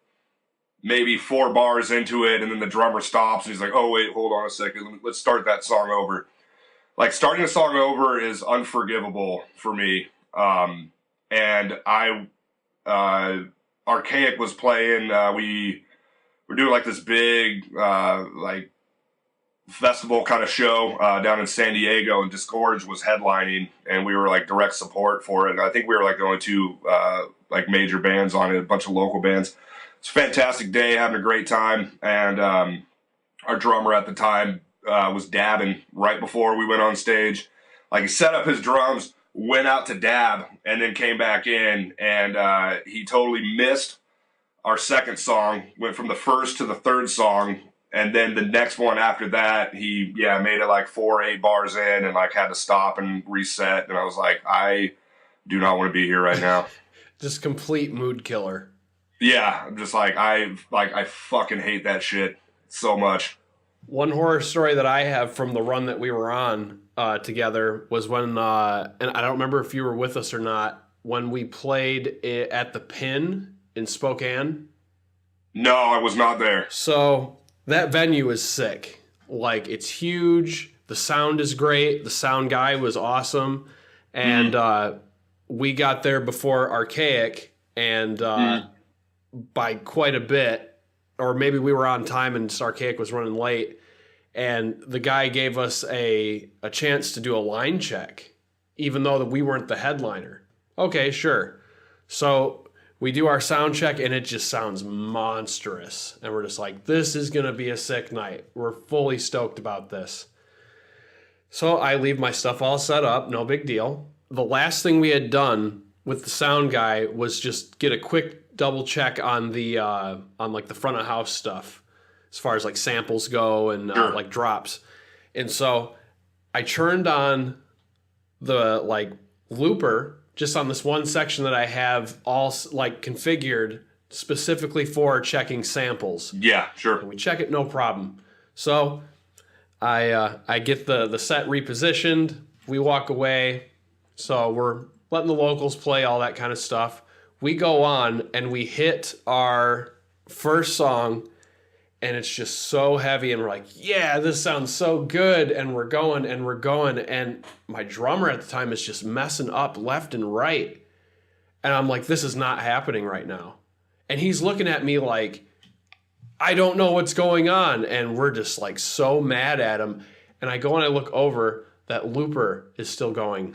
maybe 4 bars into it, and then the drummer stops and he's like, oh, wait, hold on a second. Let's start that song over. Like, starting a song over is unforgivable for me. And Archaic was playing, we we're doing like this big like festival kind of show down in San Diego, and Disgorge was headlining, and we were like direct support for it. I think we were like the only two like major bands on it, a bunch of local bands. It's a fantastic day, having a great time, and our drummer at the time was dabbing right before we went on stage. Like, he set up his drums, went out to dab, and then came back in, and he totally missed our second song, went from the first to the third song, and then the next one after that, he made it like 4-8 bars in, and like had to stop and reset. And I was like, I do not want to be here right now. Just complete mood killer. Yeah, I'm just like I fucking hate that shit so much. One horror story that I have from the run that we were on together was when, and I don't remember if you were with us or not, when we played at the Pin in Spokane. No, I was not there. So that venue is sick. Like, it's huge. The sound is great. The sound guy was awesome. And we got there before Archaic, and by quite a bit. Or maybe we were on time and Archaic was running late, and the guy gave us a chance to do a line check, even though that we weren't the headliner. Okay, sure. So we do our sound check, and it just sounds monstrous. And we're just like, this is going to be a sick night. We're fully stoked about this. So I leave my stuff all set up, no big deal. The last thing we had done with the sound guy was just get a quick double check on the on like the front of house stuff, as far as like samples go and like drops. And so I turned on the like looper just on this one section that I have all like configured specifically for checking samples. Yeah, sure. And we check it, no problem. So I get the set repositioned. We walk away. So we're letting the locals play, all that kind of stuff. We go on and we hit our first song, and it's just so heavy, and we're like, yeah, this sounds so good, and we're going, and my drummer at the time is just messing up left and right, and I'm like, this is not happening right now. And he's looking at me like, I don't know what's going on, and we're just like so mad at him. And I go and I look over, that looper is still going.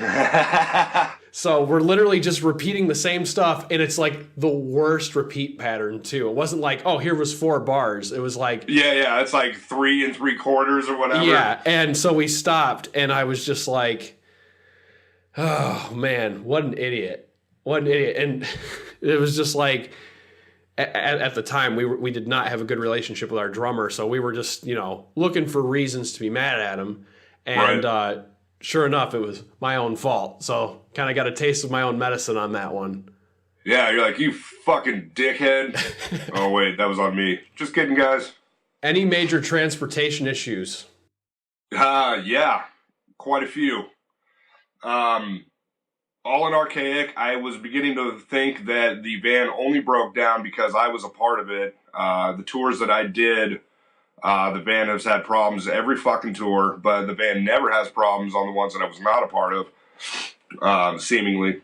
So we're literally just repeating the same stuff, and it's like the worst repeat pattern too. It wasn't like, oh, here was 4 bars. It was like, yeah, it's like 3 3/4 or whatever. Yeah, and so we stopped, and I was just like, oh man, what an idiot. And it was just like, at the time we did not have a good relationship with our drummer, so we were just, looking for reasons to be mad at him. And right. Sure enough, it was my own fault. So kind of got a taste of my own medicine on that one. Yeah, you're like, you fucking dickhead. Oh, wait, that was on me. Just kidding, guys. Any major transportation issues? Yeah, quite a few. All in Archaic, I was beginning to think that the van only broke down because I was a part of it. The tours that I did, the van has had problems every fucking tour, but the van never has problems on the ones that I was not a part of, seemingly.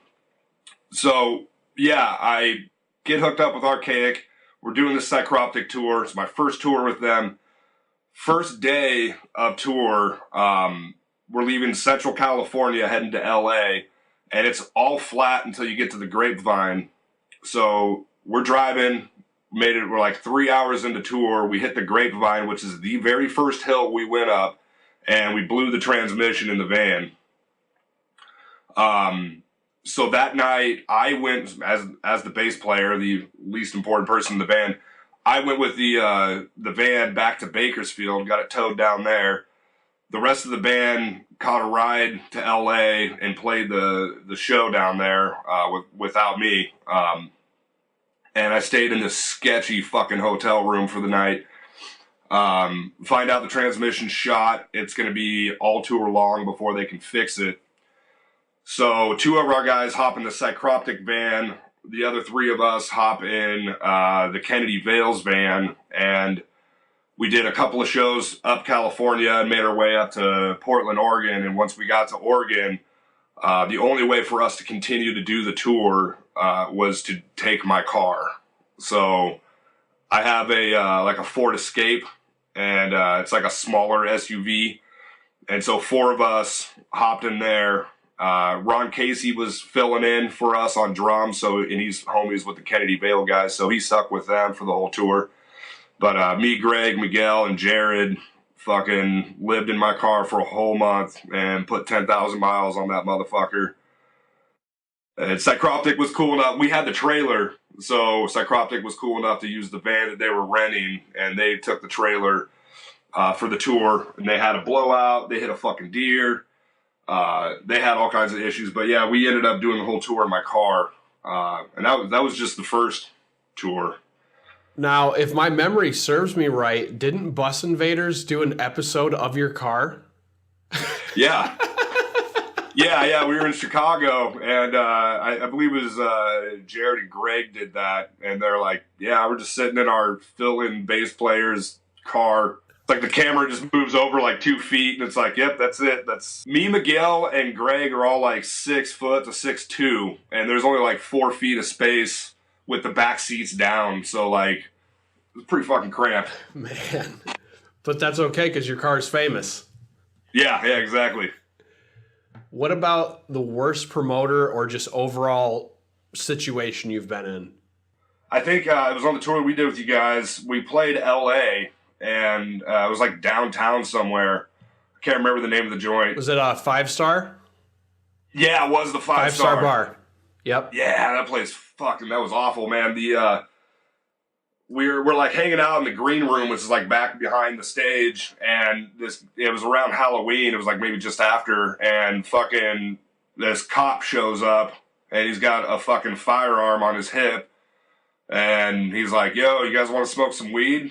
So, yeah, I get hooked up with Archaic. We're doing the Psychroptic tour. It's my first tour with them. First day of tour, we're leaving Central California, heading to LA, and it's all flat until you get to the Grapevine. So we're driving. We're like 3 hours into tour. We hit the Grapevine, which is the very first hill we went up, and we blew the transmission in the van. So that night, I went as the bass player, the least important person in the band. I went with the van back to Bakersfield, got it towed down there. The rest of the band caught a ride to LA and played the show down there without me. And I stayed in this sketchy fucking hotel room for the night. Find out the transmission shot. It's going to be all tour long before they can fix it. So 2 of our guys hop in the Psychroptic van. The other 3 of us hop in the Kennedy Vales van. And we did a couple of shows up California and made our way up to Portland, Oregon. And once we got to Oregon, the only way for us to continue to do the tour was to take my car. So I have a like a Ford Escape, and it's like a smaller SUV. And so 4 of us hopped in there. Ron Casey was filling in for us on drums, and he's homies with the Kennedy Vale guys, so he stuck with them for the whole tour. But me, Greg, Miguel, and Jared fucking lived in my car for a whole month and put 10,000 miles on that motherfucker. And Psychroptic was cool enough. We had the trailer, so Psychroptic was cool enough to use the van that they were renting, and they took the trailer for the tour, and they had a blowout. They hit a fucking deer. They had all kinds of issues, but yeah, we ended up doing the whole tour in my car, and that was just the first tour. Now, if my memory serves me right, didn't Bus Invaders do an episode of your car? Yeah. Yeah, we were in Chicago, and I believe it was Jared and Greg did that, and they're like, yeah, we're just sitting in our fill-in bass player's car. It's like the camera just moves over like 2 feet, and it's like, yep, that's it. That's me, Miguel, and Greg are all like 6 foot to 6'2", and there's only like 4 feet of space with the back seats down, so like, it's pretty fucking cramped. Man, but that's okay because your car's famous. Yeah, exactly. What about the worst promoter or just overall situation you've been in? I think it was on the tour we did with you guys. We played L.A., and it was like downtown somewhere. I can't remember the name of the joint. Was it a 5-star? Yeah, it was the 5-star bar. Yep. Yeah, that place that was awful, man. We're like hanging out in the green room, which is like back behind the stage, and it was around Halloween. It was like maybe just after, and fucking this cop shows up, and he's got a fucking firearm on his hip, and he's like, yo, you guys want to smoke some weed?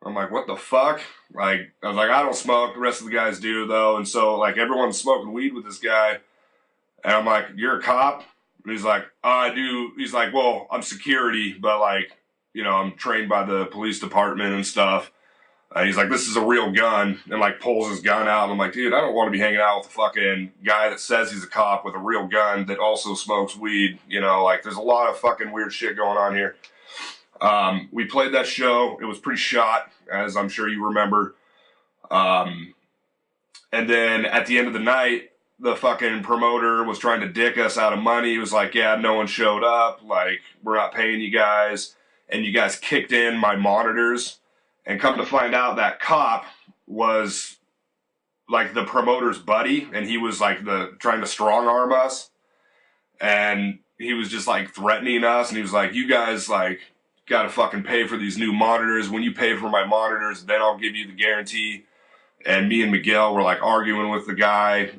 I'm like, what the fuck? Like, I was like, I don't smoke. The rest of the guys do, though. And so, like, everyone's smoking weed with this guy. And I'm like, you're a cop? And he's like, I do. He's like, well, I'm security, but, like, you know, I'm trained by the police department and stuff. And he's like, this is a real gun. And, like, pulls his gun out. And I'm like, dude, I don't want to be hanging out with a fucking guy that says he's a cop with a real gun that also smokes weed. You know, like, there's a lot of fucking weird shit going on here. We played that show. It was pretty shot, as I'm sure you remember. And then at the end of the night, the fucking promoter was trying to dick us out of money. He was like, yeah, no one showed up. Like, we're not paying you guys. And you guys kicked in my monitors. And come to find out, that cop was like the promoter's buddy. And he was like trying to strong arm us. And he was just like threatening us. And he was like, you guys like got to fucking pay for these new monitors. When you pay for my monitors, then I'll give you the guarantee. And me and Miguel were like arguing with the guy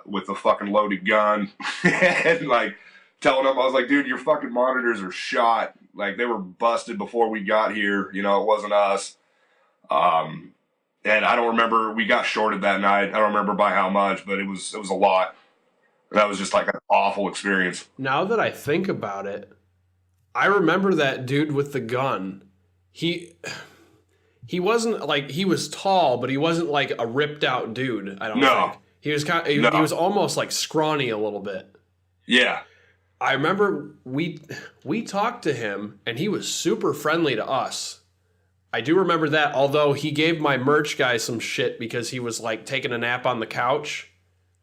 with the fucking loaded gun and like telling him, I was like, dude, your fucking monitors are shot. Like they were busted before we got here. You know, it wasn't us. And I don't remember, we got shorted that night. I don't remember by how much, but it was a lot. That was just like an awful experience. Now that I think about it, I remember that dude with the gun. He wasn't like, he was tall, but he wasn't like a ripped out dude. I don't think he was he was almost like scrawny a little bit. Yeah. I remember we talked to him and he was super friendly to us. I do remember that, although he gave my merch guy some shit because he was like taking a nap on the couch.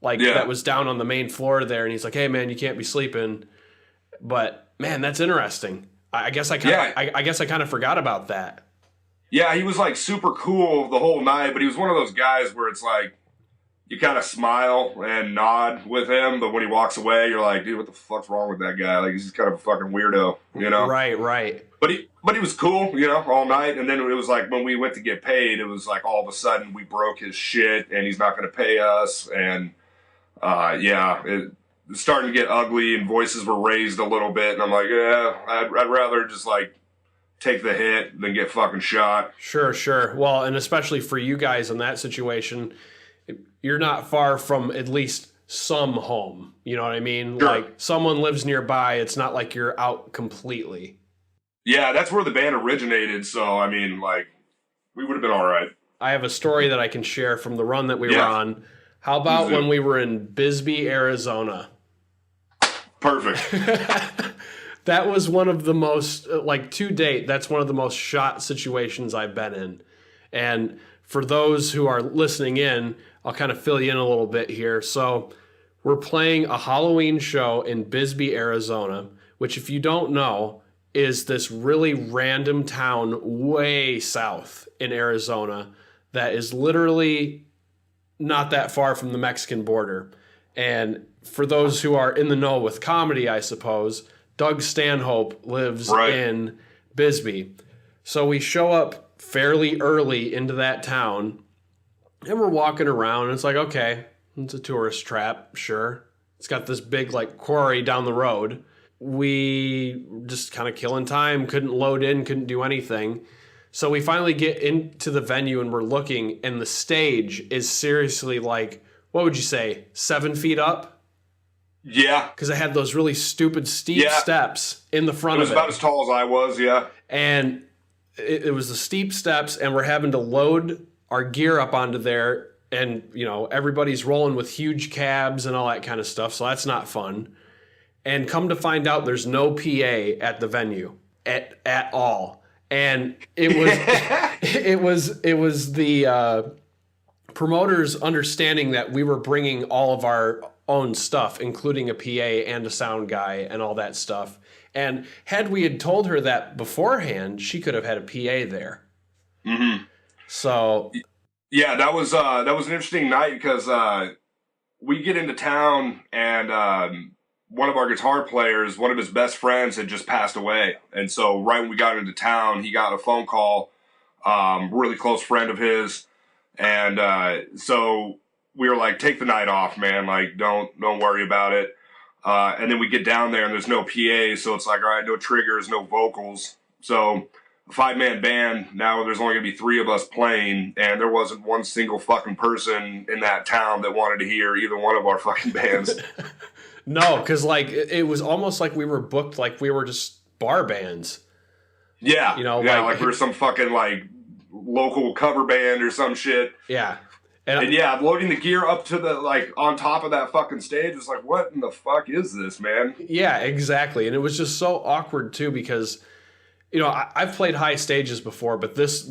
That was down on the main floor there, and he's like, hey man, you can't be sleeping. But man, that's interesting. I guess I kind of forgot about that. Yeah, he was like super cool the whole night, but he was one of those guys where it's like you kind of smile and nod with him, but when he walks away, you're like, dude, what the fuck's wrong with that guy? Like, he's just kind of a fucking weirdo, you know? Right. But he was cool, you know, all night. And then it was like when we went to get paid, it was like all of a sudden we broke his shit and he's not going to pay us. And it was starting to get ugly and voices were raised a little bit. And I'm like, yeah, I'd rather just like take the hit than get fucking shot. Sure. Well, and especially for you guys in that situation, you're not far from at least some home. You know what I mean? Sure. Like someone lives nearby. It's not like you're out completely. Yeah, that's where the band originated. So, I mean, like, we would have been all right. I have a story that I can share from the run that we were on. How about when we were in Bisbee, Arizona? Perfect. that was one of the most, like, to date, that's one of the most shot situations I've been in. And for those who are listening in, I'll kind of fill you in a little bit here. So we're playing a Halloween show in Bisbee, Arizona, which, if you don't know, is this really random town way south in Arizona that is literally not that far from the Mexican border. And for those who are in the know with comedy, I suppose, Doug Stanhope lives in Bisbee. So we show up fairly early into that town, and we're walking around, and it's like, okay, it's a tourist trap, sure. It's got this big, like, quarry down the road. We just kind of killing time, couldn't load in, couldn't do anything. So we finally get into the venue, and we're looking, and the stage is seriously, like, what would you say, 7 feet up? Yeah. Because it had those really stupid steep steps in the front of it. It was about as tall as I was, yeah. And it was the steep steps, and we're having to load our gear up onto there, and, you know, everybody's rolling with huge cabs and all that kind of stuff, so that's not fun. And come to find out, there's no PA at the venue at all. And it was it was the promoters understanding that we were bringing all of our own stuff, including a PA and a sound guy and all that stuff. And had we had told her that beforehand, she could have had a PA there. Mm-hmm. So, yeah, that was an interesting night because we get into town, and one of our guitar players, one of his best friends, had just passed away. And so right when we got into town, he got a phone call, really close friend of his. And so we were like, take the night off, man. Like, don't worry about it. And then we get down there, and there's no PA. So it's like, all right, no triggers, no vocals. So a 5-man band, now there's only going to be 3 of us playing. And there wasn't one single fucking person in that town that wanted to hear either one of our fucking bands. No, because, like, it was almost like we were booked like we were just bar bands. Yeah. You know, yeah, like we were some fucking, like, local cover band or some shit. Yeah. And yeah, loading the gear up to the, like, on top of that fucking stage was like, what in the fuck is this, man? Yeah, exactly. And it was just so awkward, too, because, you know, I've played high stages before, but this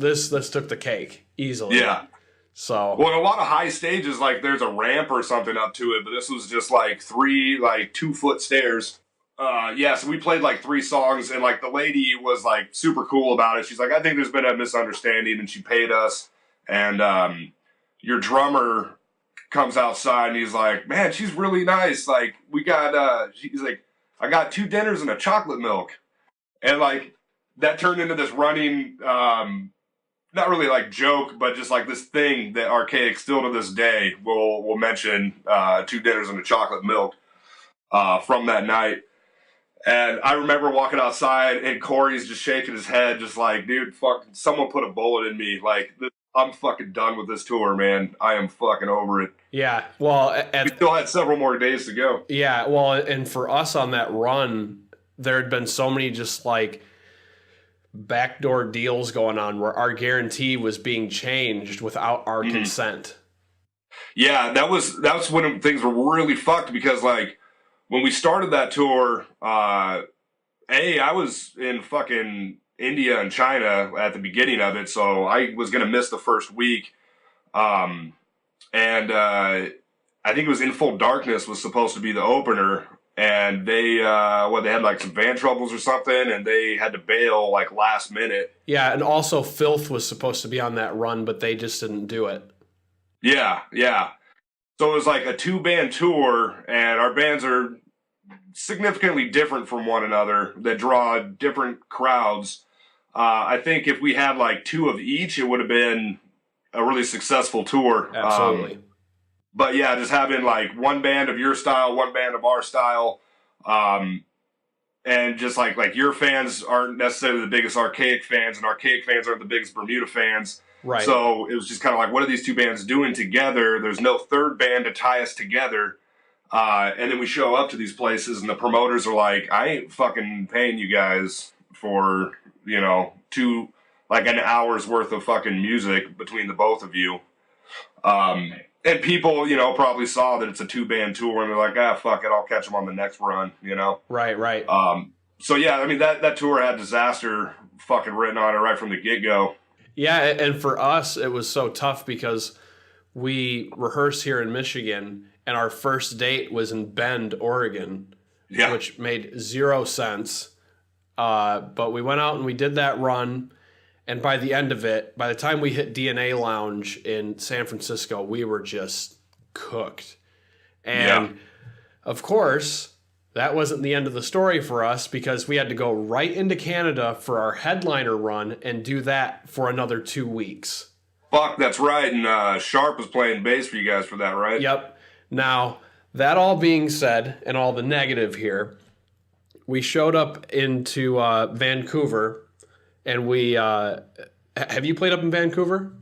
took the cake easily. Yeah. So, well, in a lot of high stages, like, there's a ramp or something up to it, but this was just like 3, like, 2-foot stairs. Yeah, so we played like 3 songs, and like the lady was like super cool about it. She's like, I think there's been a misunderstanding, and she paid us. And your drummer comes outside, and he's like, man, she's really nice. Like, we got, he's like, I got 2 dinners and a chocolate milk. And like, that turned into this running, not really like joke, but just like this thing that Archaic still to this day will mention 2 dinners and a chocolate milk from that night. And I remember walking outside, and Corey's just shaking his head, just like, dude, fuck, someone put a bullet in me. Like, I'm fucking done with this tour, man. I am fucking over it. Yeah, well, we still had several more days to go. Yeah, well, and for us on that run, there had been so many just like backdoor deals going on where our guarantee was being changed without our consent. Yeah, that's when things were really fucked, because like when we started that tour, I was in fucking India and China at the beginning of it, so I was gonna miss the first week. And I think it was In Full Darkness was supposed to be the opener. And they had like some van troubles or something, and they had to bail like last minute. Yeah, and also Filth was supposed to be on that run, but they just didn't do it. Yeah. So it was like a 2-band tour, and our bands are significantly different from one another that draw different crowds. I think if we had like 2 of each, it would have been a really successful tour. Absolutely. But yeah, just having like 1 band of your style, 1 band of our style, and just like your fans aren't necessarily the biggest Archaic fans, and Archaic fans aren't the biggest Bermuda fans. Right. So it was just kind of like, what are these 2 bands doing together? There's no third band to tie us together. And then we show up to these places, and the promoters are like, I ain't fucking paying you guys for, you know, an hour's worth of fucking music between the both of you. And people, you know, probably saw that it's a 2-band tour, and they're like, fuck it, I'll catch them on the next run, you know? Right. So yeah, I mean that tour had disaster fucking written on it right from the get go. Yeah, and for us, it was so tough because we rehearsed here in Michigan, and our first date was in Bend, Oregon, Yeah. which made zero sense. But we went out and we did that run, and by the end of it, by the time we hit DNA Lounge in San Francisco, we were just cooked. And of course, that wasn't the end of the story for us because we had to go right into Canada for our headliner run and do that for another 2 weeks. Fuck, that's right. And Sharp was playing bass for you guys for that, right? Yep. Now, that all being said, and all the negative here, we showed up into Vancouver, and we have you played up in Vancouver?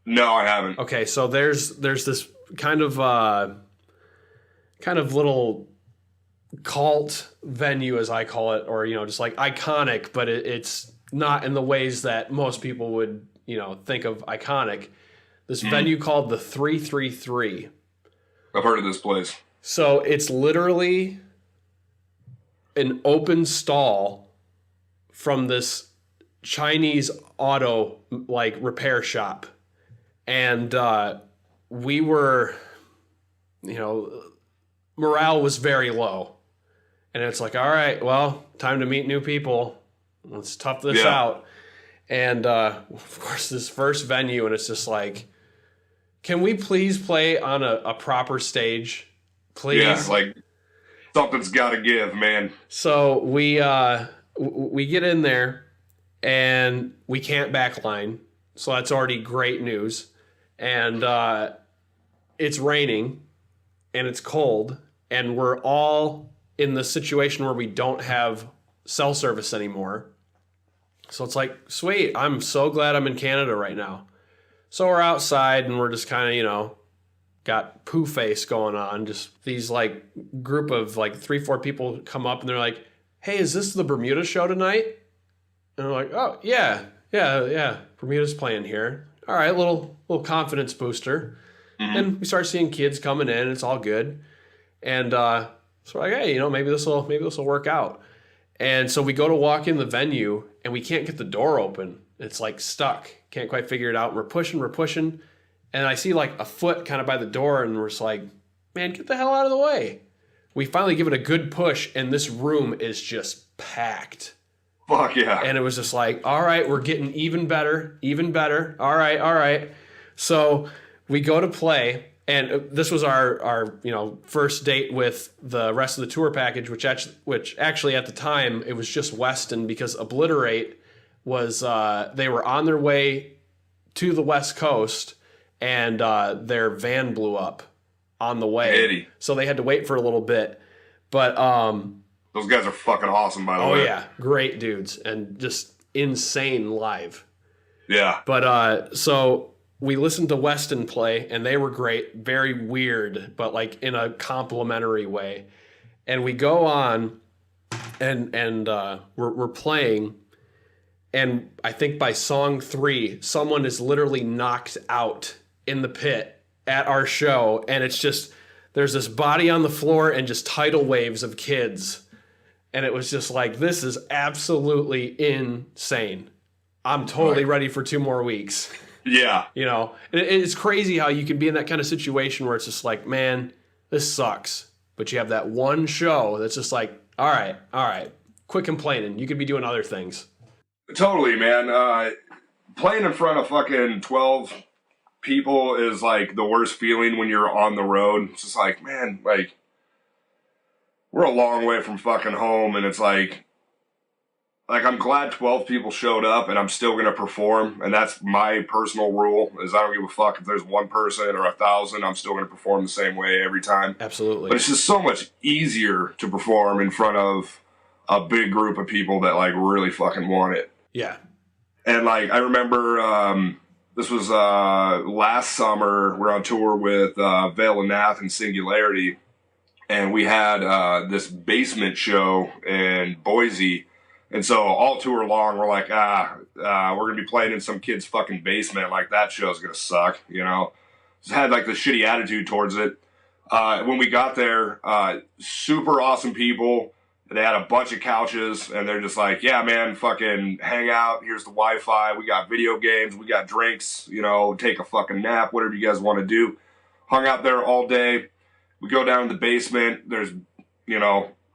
No, I haven't. Okay, so there's this kind of little cult venue, as I call it, or just like iconic, but it's not in the ways that most people would think of iconic. This venue called the 333. I've heard of this place. So it's literally an open stall from this Chinese auto repair shop. And we were, morale was very low. And it's like, all right, well, time to meet new people. Let's tough this out. And of course, this first venue, and it's just like, can we please play on a proper stage? Please? Yeah, like something's got to give, man. So we get in there, and we can't backline. So that's already great news. And it's raining, and it's cold, and we're all in the situation where we don't have cell service anymore. So it's like, sweet, I'm so glad I'm in Canada right now. So we're outside, and we're just kind of, got poo face going on. Just these group of 3-4 people come up, and they're like, hey, is this the Bermuda show tonight? And we're like, oh, yeah, Bermuda's playing here. All right, little confidence booster. Mm-hmm. And we start seeing kids coming in. It's all good. And so we're like, hey, maybe this will work out. And so we go to walk in the venue, and we can't get the door open. It's stuck. Can't quite figure it out. We're pushing. And I see a foot kind of by the door, and we're just like, man, get the hell out of the way. We finally give it a good push, and this room is just packed. Fuck yeah. And it was just like, all right, we're getting even better. All right. So we go to play, and this was our first date with the rest of the tour package, which actually at the time it was just Weston, because Obliterate was they were on their way to the West Coast, and their van blew up on the way. Eddie. So they had to wait for a little bit. But those guys are fucking awesome, by the way. Oh yeah, great dudes and just insane live. Yeah. But so we listened to Weston play, and they were great, very weird, but in a complimentary way. And we go on, and we're playing, and I think by song 3, someone is literally knocked out in the pit at our show, and it's just there's this body on the floor and just tidal waves of kids. And it was just like, this is absolutely insane. I'm totally ready for 2 more weeks. Yeah. It's crazy how you can be in that kind of situation where it's just like, man, this sucks. But you have that one show that's just like, all right, quit complaining. You could be doing other things. Totally, man. Playing in front of fucking 12 people is the worst feeling when you're on the road. It's just like, man, we're a long way from fucking home, and it's I'm glad 12 people showed up, and I'm still going to perform, and that's my personal rule, is I don't give a fuck if there's 1 person or 1,000, I'm still going to perform the same way every time. Absolutely. But it's just so much easier to perform in front of a big group of people that really fucking want it. Yeah. And I remember this was last summer, we're on tour with Veil and Nath and Singularity, and we had this basement show in Boise. And so all tour long, we're like, we're going to be playing in some kid's fucking basement. That show's going to suck, Just had this shitty attitude towards it. When we got there, super awesome people, They had a bunch of couches, and they're just like, yeah, man, fucking hang out. Here's the Wi-Fi. We got video games. We got drinks. Take a fucking nap, whatever you guys want to do. Hung out there all day. We go down to the basement. There's,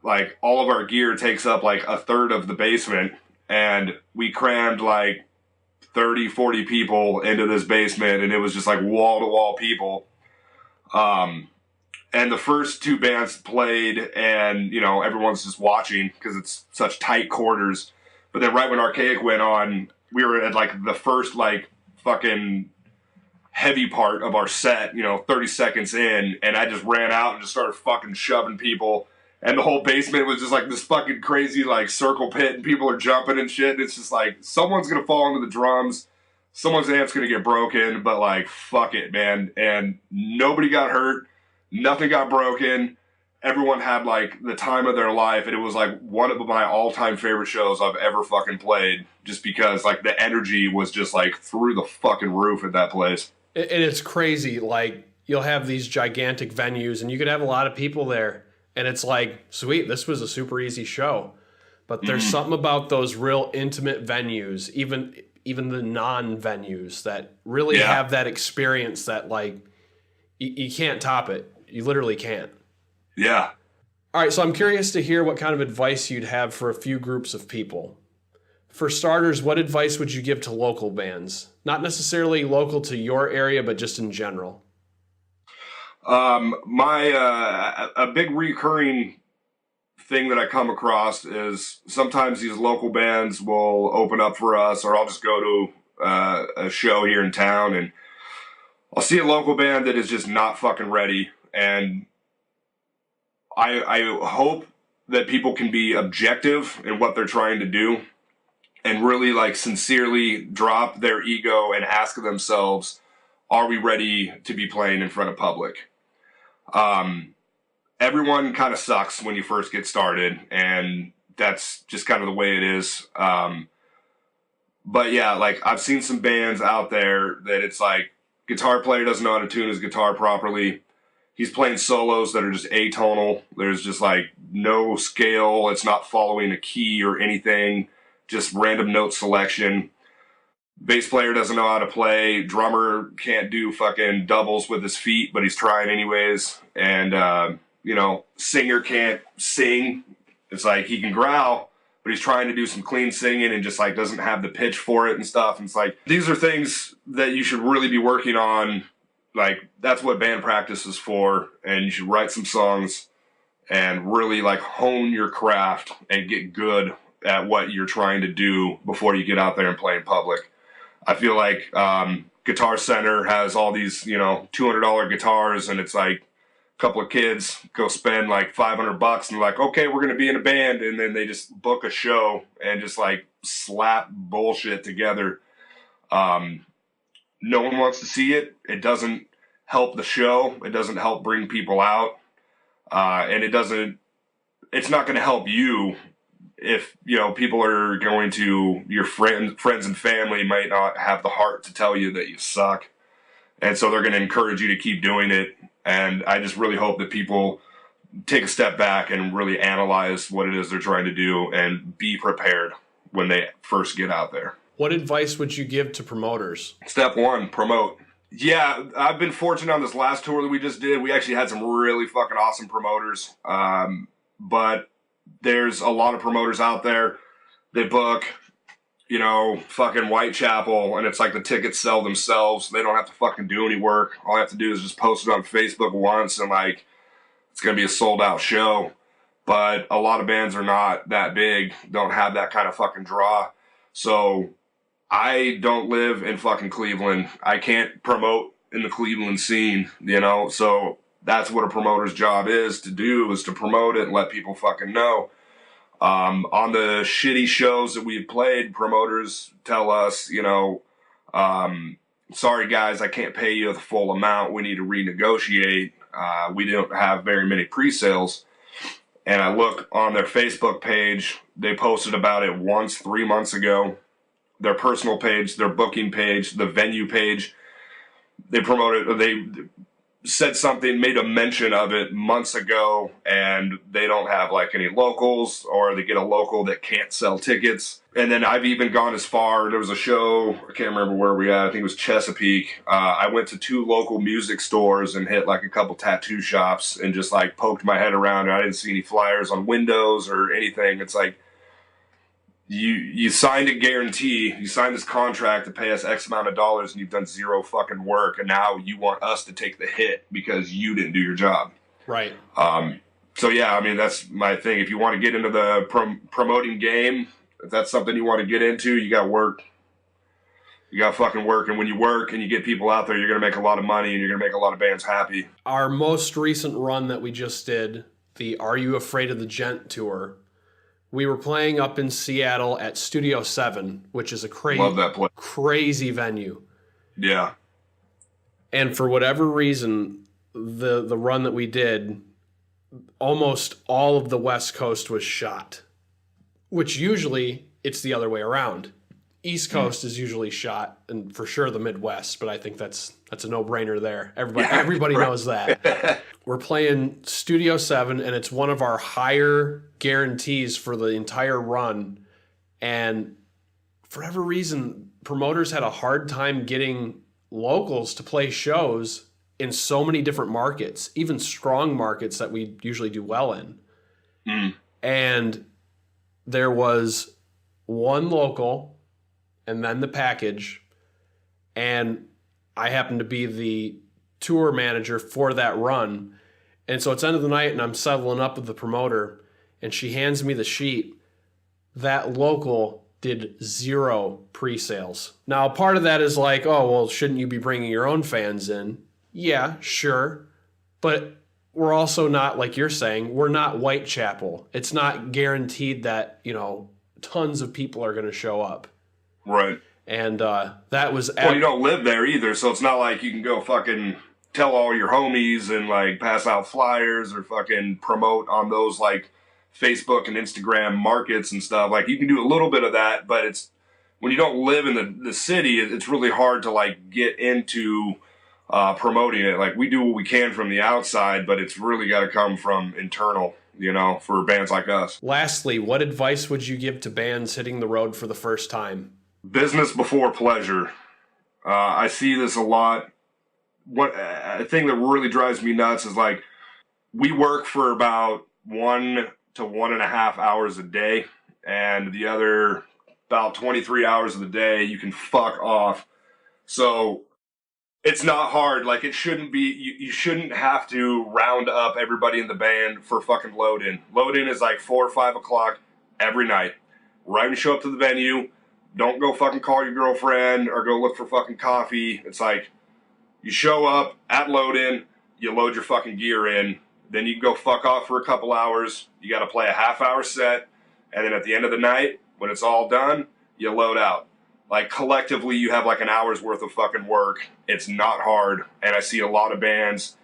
like all of our gear takes up like a third of the basement. And we crammed like 30, 40 people into this basement. And it was just like wall-to-wall people. And the first two bands played, and, everyone's just watching because it's such tight quarters. But then right when Archaic went on, we were at, like, the first, like, fucking heavy part of our set, 30 seconds in, and I just ran out and just started fucking shoving people. And the whole basement was just, like, this fucking crazy, like, circle pit, and people are jumping and shit. And it's just, like, someone's going to fall into the drums. Someone's amp's going to get broken, but, like, fuck it, man. And nobody got hurt. Nothing got broken. Everyone had, like, the time of their life. And it was, like, one of my all-time favorite shows I've ever fucking played. Just because, like, the energy was just, like, through the fucking roof at that place. And it's crazy. Like, you'll have these gigantic venues, and you could have a lot of people there. And it's like, sweet, this was a super easy show. But there's something about those real intimate venues, even the non-venues, that really have that experience that, like, you can't top it. You literally can't. Yeah. All right, so I'm curious to hear what kind of advice you'd have for a few groups of people. For starters, what advice would you give to local bands? Not necessarily local to your area, but just in general. A big recurring thing that I come across is sometimes these local bands will open up for us, or I'll just go to a show here in town, and I'll see a local band that is just not fucking ready, and I hope that people can be objective in what they're trying to do and really, like, sincerely drop their ego and ask themselves, are we ready to be playing in front of public? Everyone kind of sucks when you first get started, and that's just kind of the way it is. But yeah, like, I've seen some bands out there that it's like, guitar player doesn't know how to tune his guitar properly. He's playing solos that are just atonal. There's just, like, no scale. It's not following a key or anything. Just random note selection. Bass player doesn't know how to play. Drummer can't do fucking doubles with his feet, but he's trying anyways. And, singer can't sing. It's like he can growl, but he's trying to do some clean singing and just, like, doesn't have the pitch for it and stuff. And it's like, these are things that you should really be working on. Like, that's what band practice is for. And you should write some songs and really, like, hone your craft and get good at what you're trying to do before you get out there and play in public. I feel like Guitar Center has all these, $200 guitars, and it's like a couple of kids go spend like $500 and they're like, okay, we're going to be in a band. And then they just book a show and just, like, slap bullshit together. No one wants to see it. It doesn't help the show. It doesn't help bring people out. And it's not going to help you if, people are going to, your friends and family might not have the heart to tell you that you suck. And so they're going to encourage you to keep doing it. And I just really hope that people take a step back and really analyze what it is they're trying to do and be prepared when they first get out there. What advice would you give to promoters? Step one, promote. Yeah, I've been fortunate on this last tour that we just did. We actually had some really fucking awesome promoters. But there's a lot of promoters out there. They book, fucking Whitechapel, and it's like the tickets sell themselves. They don't have to fucking do any work. All I have to do is just post it on Facebook once, and, like, it's going to be a sold-out show. But a lot of bands are not that big, don't have that kind of fucking draw. So I don't live in fucking Cleveland. I can't promote in the Cleveland scene, so that's what a promoter's job is to promote it and let people fucking know. On the shitty shows that we've played, promoters tell us, sorry guys, I can't pay you the full amount. We need to renegotiate. We don't have very many pre-sales. And I look on their Facebook page, they posted about it once 3 months ago. Their personal page, their booking page, the venue page, they promoted, said something, made a mention of it months ago, and they don't have like any locals, or they get a local that can't sell tickets. And then I've even gone as far, there was a show, I can't remember where we at, I think it was Chesapeake. I went to 2 local music stores and hit like a couple tattoo shops and just like poked my head around, and I didn't see any flyers on windows or anything. It's like, you signed a guarantee, you signed this contract to pay us X amount of dollars, and you've done 0 fucking work, and now you want us to take the hit because you didn't do your job. Right. So yeah, I mean, that's my thing. If you want to get into the promoting game, if that's something you want to get into, you got to work. You got to fucking work, and when you work and you get people out there, you're going to make a lot of money, and you're going to make a lot of bands happy. Our most recent run that we just did, the Are You Afraid of the Gent tour, we were playing up in Seattle at Studio 7, which is a crazy venue. Yeah. And for whatever reason, the run that we did, almost all of the West Coast was shot, which usually it's the other way around. East Coast is usually shot, and for sure the Midwest, but I think that's a no-brainer there. Everybody knows that. We're playing Studio 7, and it's one of our higher guarantees for the entire run. And for whatever reason, promoters had a hard time getting locals to play shows in so many different markets, even strong markets that we usually do well in. And there was one local and then the package, and I happened to be the tour manager for that run. And so it's end of the night, and I'm settling up with the promoter, and she hands me the sheet. That local did 0 pre-sales. Now, part of that is like, oh, well, shouldn't you be bringing your own fans in? Yeah, sure. But we're also not, like you're saying, we're not Whitechapel. It's not guaranteed that, tons of people are going to show up. Right. And that was... Well, you don't live there either, so it's not like you can go fucking tell all your homies and, like, pass out flyers or fucking promote on those, like, Facebook and Instagram markets and stuff. Like, you can do a little bit of that, but it's... When you don't live in the city, it's really hard to, like, get into promoting it. Like, we do what we can from the outside, but it's really got to come from internal, for bands like us. Lastly, what advice would you give to bands hitting the road for the first time? Business before pleasure. I see this a lot. A thing that really drives me nuts is, like, we work for about 1 to 1.5 hours a day, and the other about 23 hours of the day you can fuck off. So it's not hard. Like, it shouldn't be, you shouldn't have to round up everybody in the band for fucking load-in. Load-in is like 4 or 5 o'clock every night. Right when you show up to the venue, don't go fucking call your girlfriend or go look for fucking coffee. It's like, you show up at load-in, you load your fucking gear in, then you go fuck off for a couple hours. You got to play a half-hour set, and then at the end of the night, when it's all done, you load out. Like, collectively, you have like an hour's worth of fucking work. It's not hard, and I see a lot of bands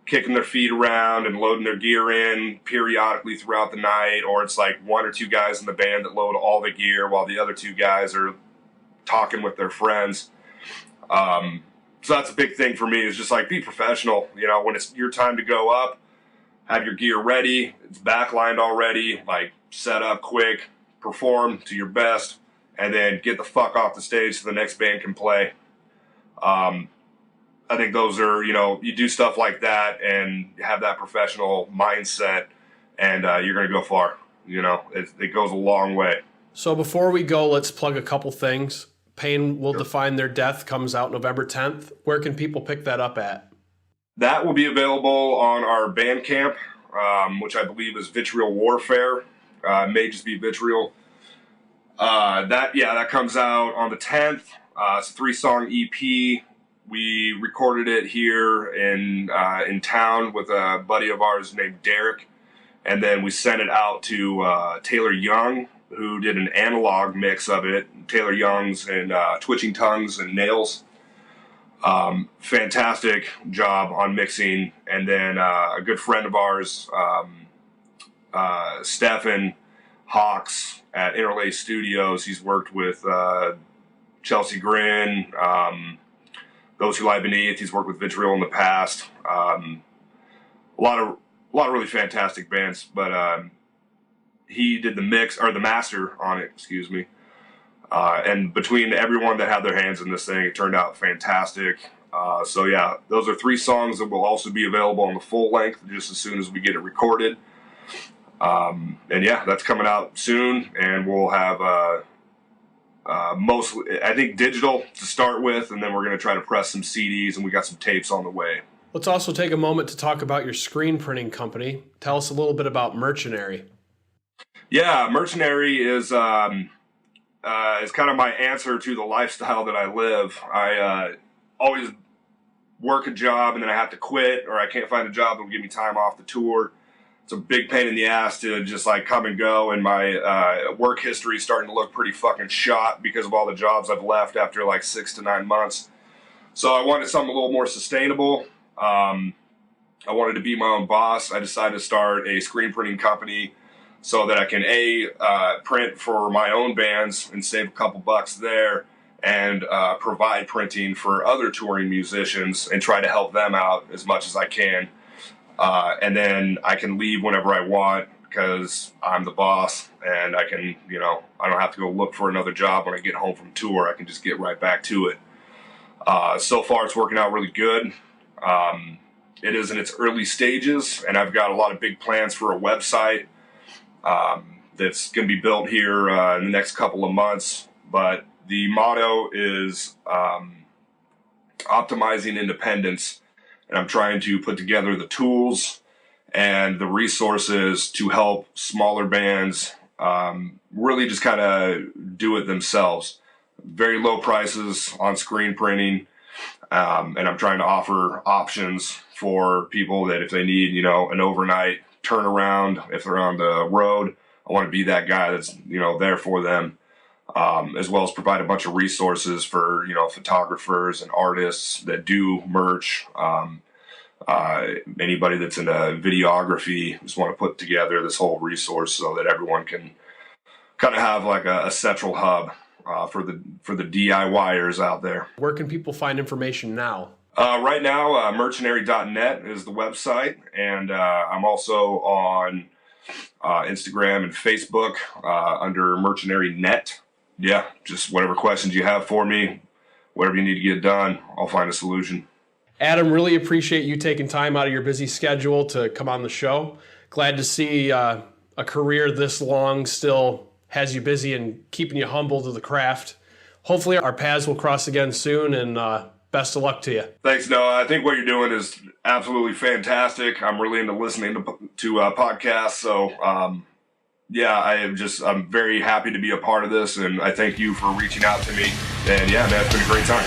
kicking their feet around and loading their gear in periodically throughout the night, or it's like 1 or 2 guys in the band that load all the gear while the other 2 guys are talking with their friends. So that's a big thing for me, is just like, be professional. When it's your time to go up, have your gear ready, it's backlined already, like, set up quick, perform to your best, and then get the fuck off the stage so the next band can play. I think those are, you do stuff like that and have that professional mindset, and you're going to go far. It goes a long way. So before we go, let's plug a couple things. Pain Will Define Their Death comes out November 10th. Where can people pick that up at? That will be available on our Bandcamp, which I believe is Vitriol Warfare. It may just be Vitriol. That comes out on the 10th. It's a 3-song EP. We recorded it here in town with a buddy of ours named Derek, and then we sent it out to Taylor Young, who did an analog mix of it. Taylor Young's and Twitching Tongues and Nails. Fantastic job on mixing. And then a good friend of ours, Stefan Hawks at Interlay Studios. He's worked with Chelsea Grin, Those Who Lie Beneath. He's worked with Vitriol in the past. A lot of really fantastic bands, but he did the master on it, excuse me. And between everyone that had their hands in this thing, it turned out fantastic. So yeah, those are 3 songs that will also be available on the full length just as soon as we get it recorded. And yeah, that's coming out soon, and we'll have mostly, I think, digital to start with, and then we're going to try to press some CDs, and we got some tapes on the way. Let's also take a moment to talk about your screen printing company. Tell us a little bit about Mercenary. Yeah, Mercenary is kind of my answer to the lifestyle that I live. I always work a job and then I have to quit, or I can't find a job that will give me time off the tour. It's a big pain in the ass to just like come and go, and my work history is starting to look pretty fucking shot because of all the jobs I've left after like 6 to 9 months. So I wanted something a little more sustainable. I wanted to be my own boss. I decided to start a screen printing company so that I can print for my own bands and save a couple bucks there, and provide printing for other touring musicians and try to help them out as much as I can. And then I can leave whenever I want because I'm the boss, and I can, I don't have to go look for another job when I get home from tour. I can just get right back to it. So far it's working out really good. It is in its early stages, and I've got a lot of big plans for a website that's going to be built here in the next couple of months. But the motto is optimizing independence, and I'm trying to put together the tools and the resources to help smaller bands really just kind of do it themselves. Very low prices on screen printing, and I'm trying to offer options for people that if they need, an overnight turnaround, if they're on the road, I want to be that guy that's, there for them, as well as provide a bunch of resources for, photographers and artists that do merch. Anybody that's into videography, just want to put together this whole resource so that everyone can kind of have like a central hub for the DIYers out there. Where can people find information now? Right now, mercenary.net is the website, and I'm also on Instagram and Facebook under mercenary.net. Yeah, just whatever questions you have for me, whatever you need to get done, I'll find a solution. Adam, really appreciate you taking time out of your busy schedule to come on the show. Glad to see a career this long still has you busy and keeping you humble to the craft. Hopefully our paths will cross again soon, and best of luck to you. Thanks, Noah. I think what you're doing is absolutely fantastic. I'm really into listening to podcasts. So, I'm very happy to be a part of this, and I thank you for reaching out to me. And yeah, man, it's been a great time.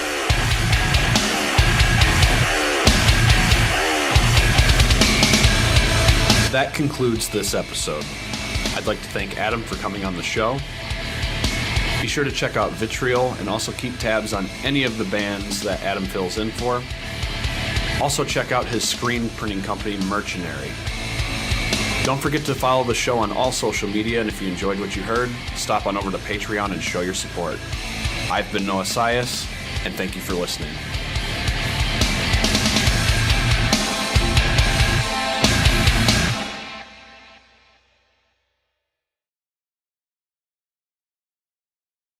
That concludes this episode. I'd like to thank Adam for coming on the show. Be sure to check out Vitriol and also keep tabs on any of the bands that Adam fills in for. Also check out his screen printing company, Mercenary. Don't forget to follow the show on all social media, and if you enjoyed what you heard, stop on over to Patreon and show your support. I've been Noah Sias, and thank you for listening.